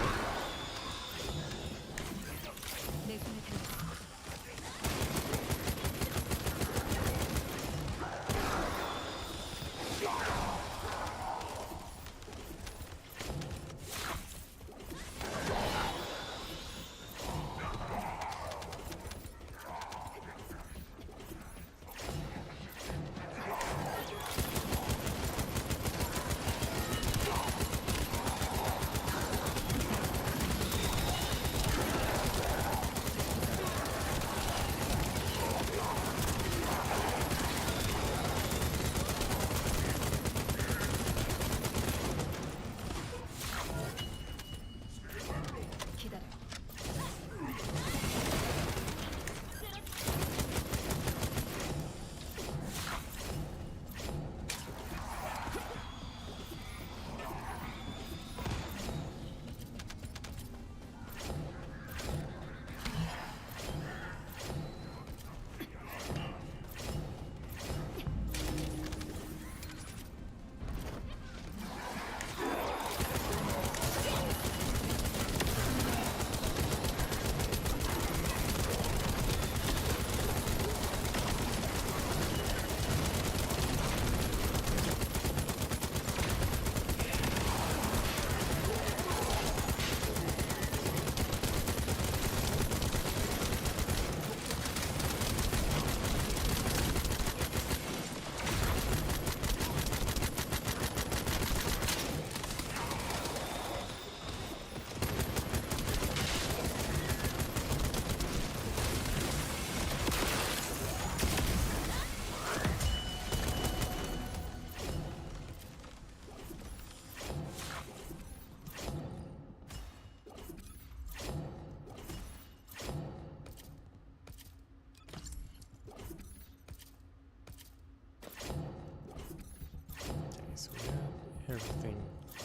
So we have everything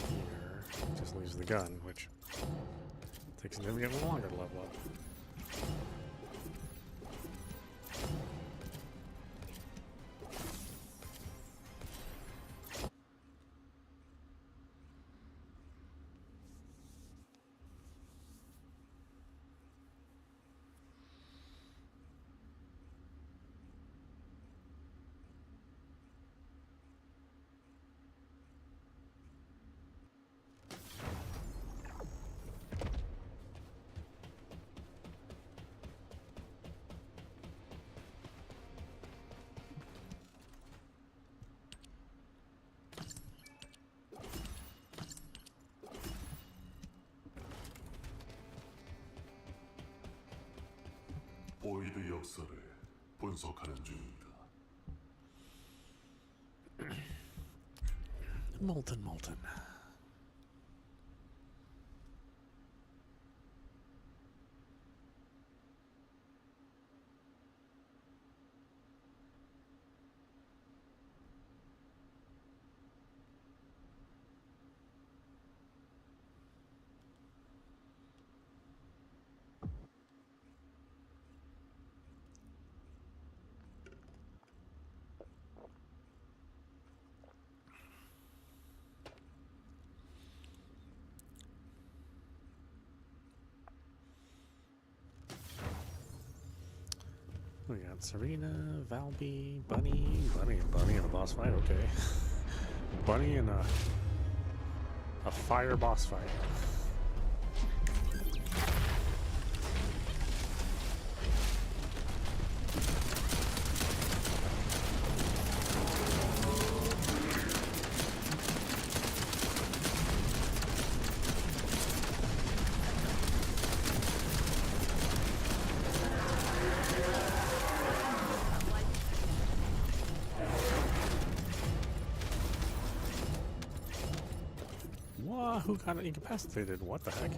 here. Just leaves the gun, which takes significantly longer to level up. 보이드 역사를 분석하는 중입니다. Molten. We got Serena, Valby, Bunny in a boss fight, okay. Bunny and A fire boss fight. Who got incapacitated? What the heck?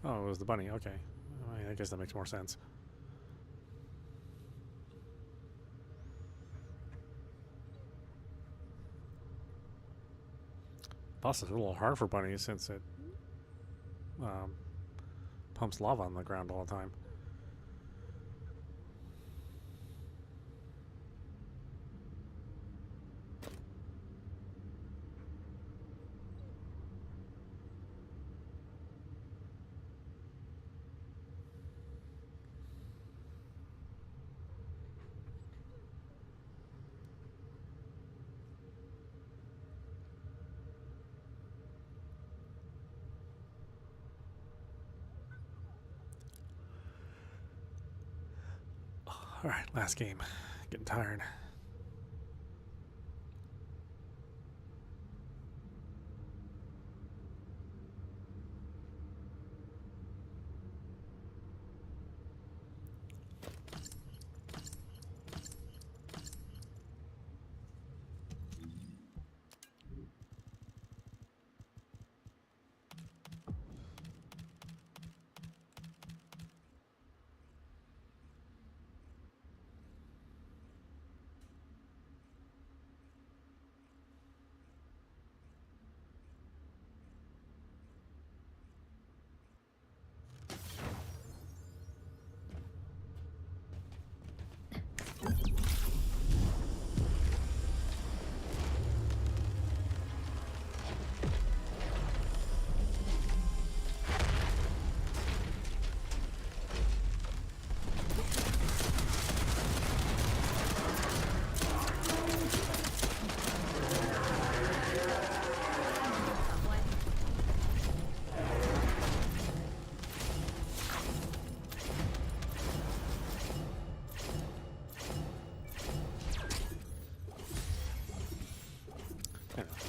Oh, it was the bunny. Okay. I guess that makes more sense. Boss is a little hard for bunnies since it pumps lava on the ground all the time. All right, last game. Getting tired.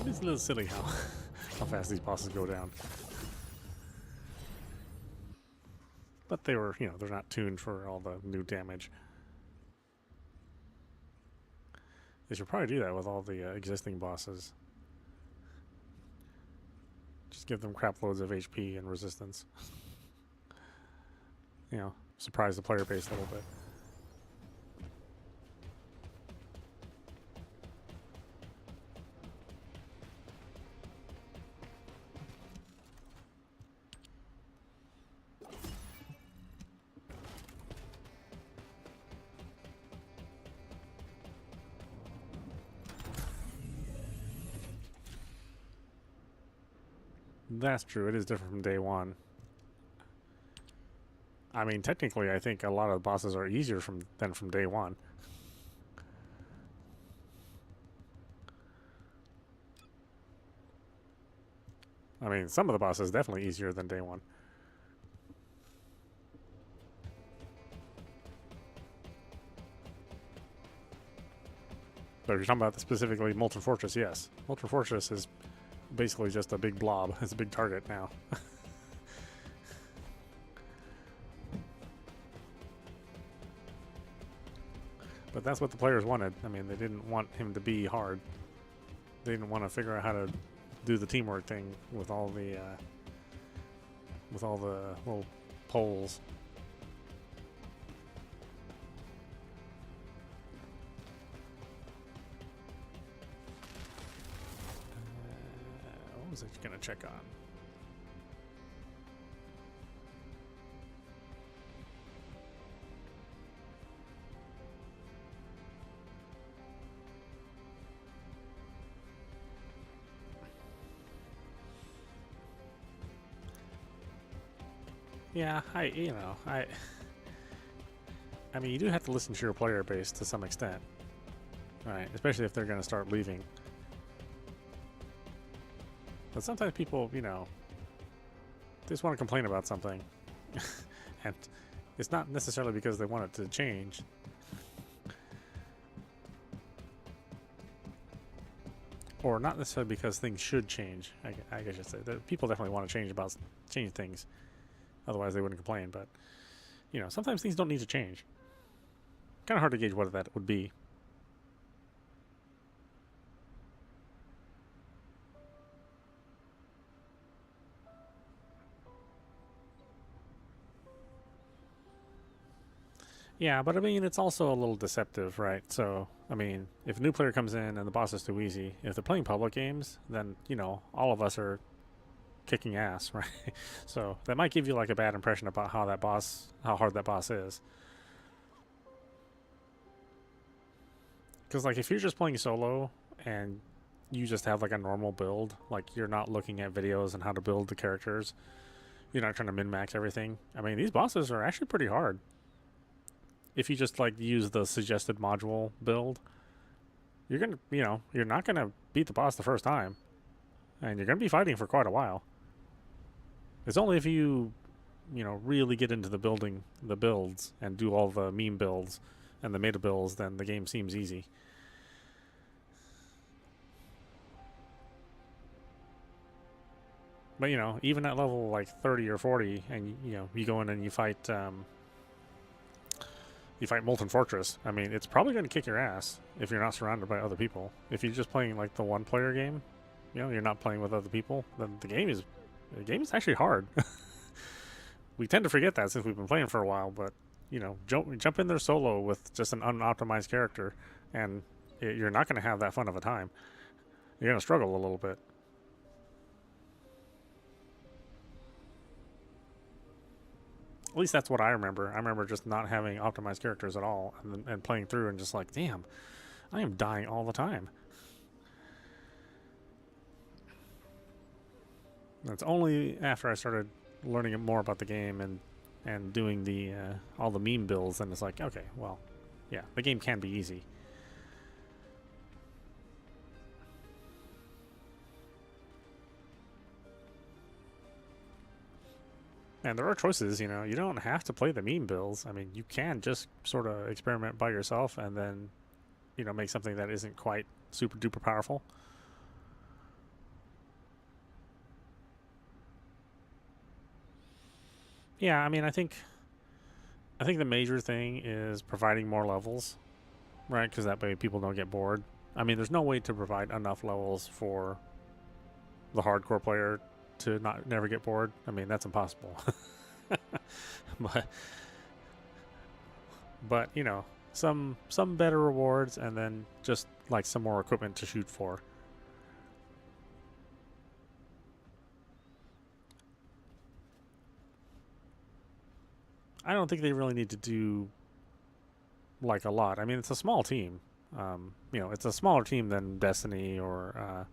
It's a little silly how fast these bosses go down. But they were, you know, they're not tuned for all the new damage. They should probably do that with all the existing bosses. Just give them crap loads of HP and resistance. You know, surprise the player base a little bit. That's true. It is different from day one. I mean, technically, I think a lot of bosses are easier than from day one. I mean, some of the bosses definitely easier than day one. But if you're talking about specifically Molten Fortress, yes. Molten Fortress is basically just a big blob. It's a big target now. But that's what the players wanted. I mean, they didn't want him to be hard. They didn't want to figure out how to do the teamwork thing with all the little poles. What was I gonna check on? Yeah, I mean, you do have to listen to your player base to some extent, right? Especially if they're going to start leaving. But sometimes people, they just want to complain about something. And it's not necessarily because they want it to change. Or not necessarily because things should change. I guess I should say that people definitely want to change things. Otherwise, they wouldn't complain. But sometimes things don't need to change. Kind of hard to gauge what that would be. Yeah, but I mean, it's also a little deceptive, right? So, I mean, if a new player comes in and the boss is too easy, if they're playing public games, then, all of us are kicking ass, right? So that might give you like a bad impression about how hard that boss is. Because like if you're just playing solo and you just have like a normal build, like you're not looking at videos and how to build the characters, you're not trying to min-max everything. I mean, these bosses are actually pretty hard. If you just like use the suggested module build, you're gonna, you're not gonna beat the boss the first time, and you're gonna be fighting for quite a while. It's only if you, really get into the builds and do all the meme builds and the meta builds, then the game seems easy. But even at level like 30 or 40, and you go in and you fight Molten Fortress. I mean, it's probably going to kick your ass if you're not surrounded by other people. If you're just playing like the one-player game, you're not playing with other people, then the game is actually hard. We tend to forget that since we've been playing for a while, but jump in there solo with just an unoptimized character, and you're not going to have that fun of a time. You're going to struggle a little bit. At least that's what I remember. I remember just not having optimized characters at all, and playing through and just like, damn, I am dying all the time. And it's only after I started learning more about the game and doing the all the meme builds, and it's like, okay, well, yeah, the game can be easy. And there are choices, you don't have to play the meme builds. I mean, you can just sort of experiment by yourself and then, make something that isn't quite super duper powerful. Yeah, I mean, I think the major thing is providing more levels, right? Because that way people don't get bored. I mean, there's no way to provide enough levels for the hardcore player to never get bored. I mean, that's impossible. but some better rewards, and then just like some more equipment to shoot for. I don't think they really need to do like a lot. I mean, it's a small team. It's a smaller team than Destiny or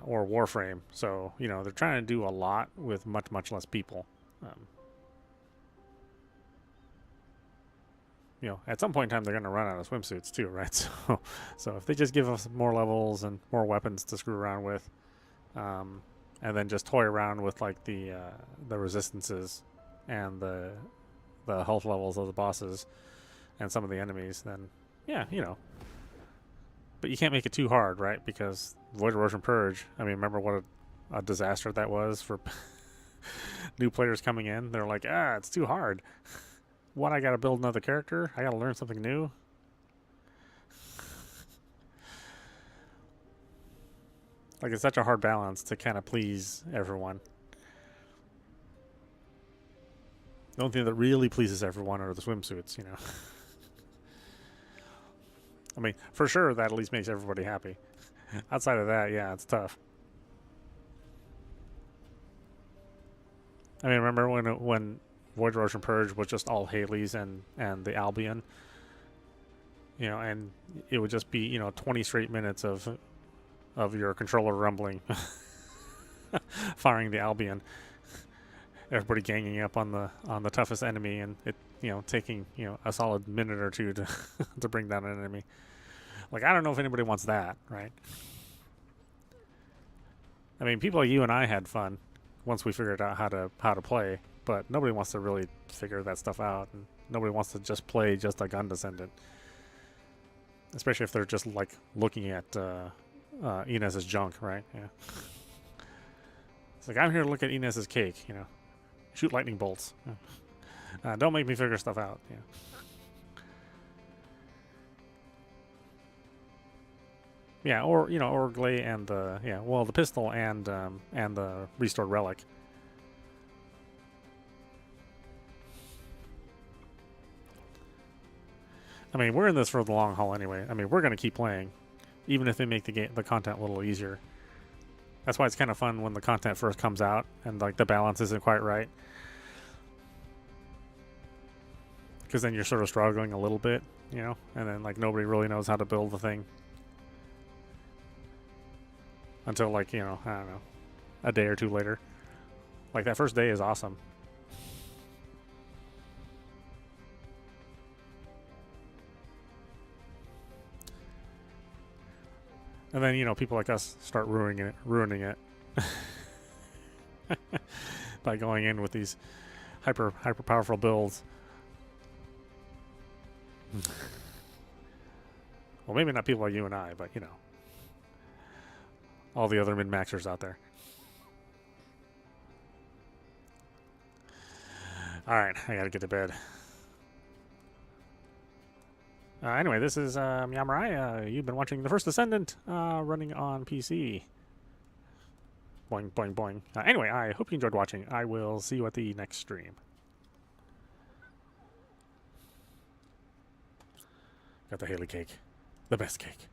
Warframe. So, they're trying to do a lot with much, much less people. At some point in time, they're going to run out of swimsuits too, right? So if they just give us more levels and more weapons to screw around with, and then just toy around with like the resistances and the health levels of the bosses and some of the enemies, then yeah, But you can't make it too hard, right? Because Void Erosion Purge, I mean, remember what a disaster that was for new players coming in? They're like, it's too hard. What, I gotta build another character? I gotta learn something new? Like, it's such a hard balance to kind of please everyone. The only thing that really pleases everyone are the swimsuits, I mean, for sure, that at least makes everybody happy. Outside of that, yeah, it's tough. I mean, remember when Void Erosion Purge was just all Haleys and the Albion? And it would just be, 20 straight minutes of your controller rumbling, firing the Albion. everybody ganging up on the toughest enemy, and it taking a solid minute or two to to bring down an enemy. Like, I don't know if anybody wants that, right? I mean, people like you and I had fun once we figured out how to play, but nobody wants to really figure that stuff out, and nobody wants to just play just a gun descendant, especially if they're just like looking at Inez's junk, right? Yeah. It's like, I'm here to look at Inez's cake, shoot lightning bolts. Don't make me figure stuff out. Yeah. Yeah, or or Glay and the pistol and the restored relic. I mean, we're in this for the long haul anyway. I mean, we're gonna keep playing, even if they make the content a little easier. That's why it's kind of fun when the content first comes out and like the balance isn't quite right, because then you're sort of struggling a little bit, and then like nobody really knows how to build the thing. Until, like, I don't know, a day or two later. Like, that first day is awesome. And then, people like us start ruining it. By going in with these hyper powerful builds. Well, maybe not people like you and I, but, all the other min-maxers out there. Alright, I gotta get to bed. Anyway, this is meowmurai. You've been watching the First Descendant running on PC. Boing, boing, boing. Anyway, I hope you enjoyed watching. I will see you at the next stream. Got the Haley cake. The best cake.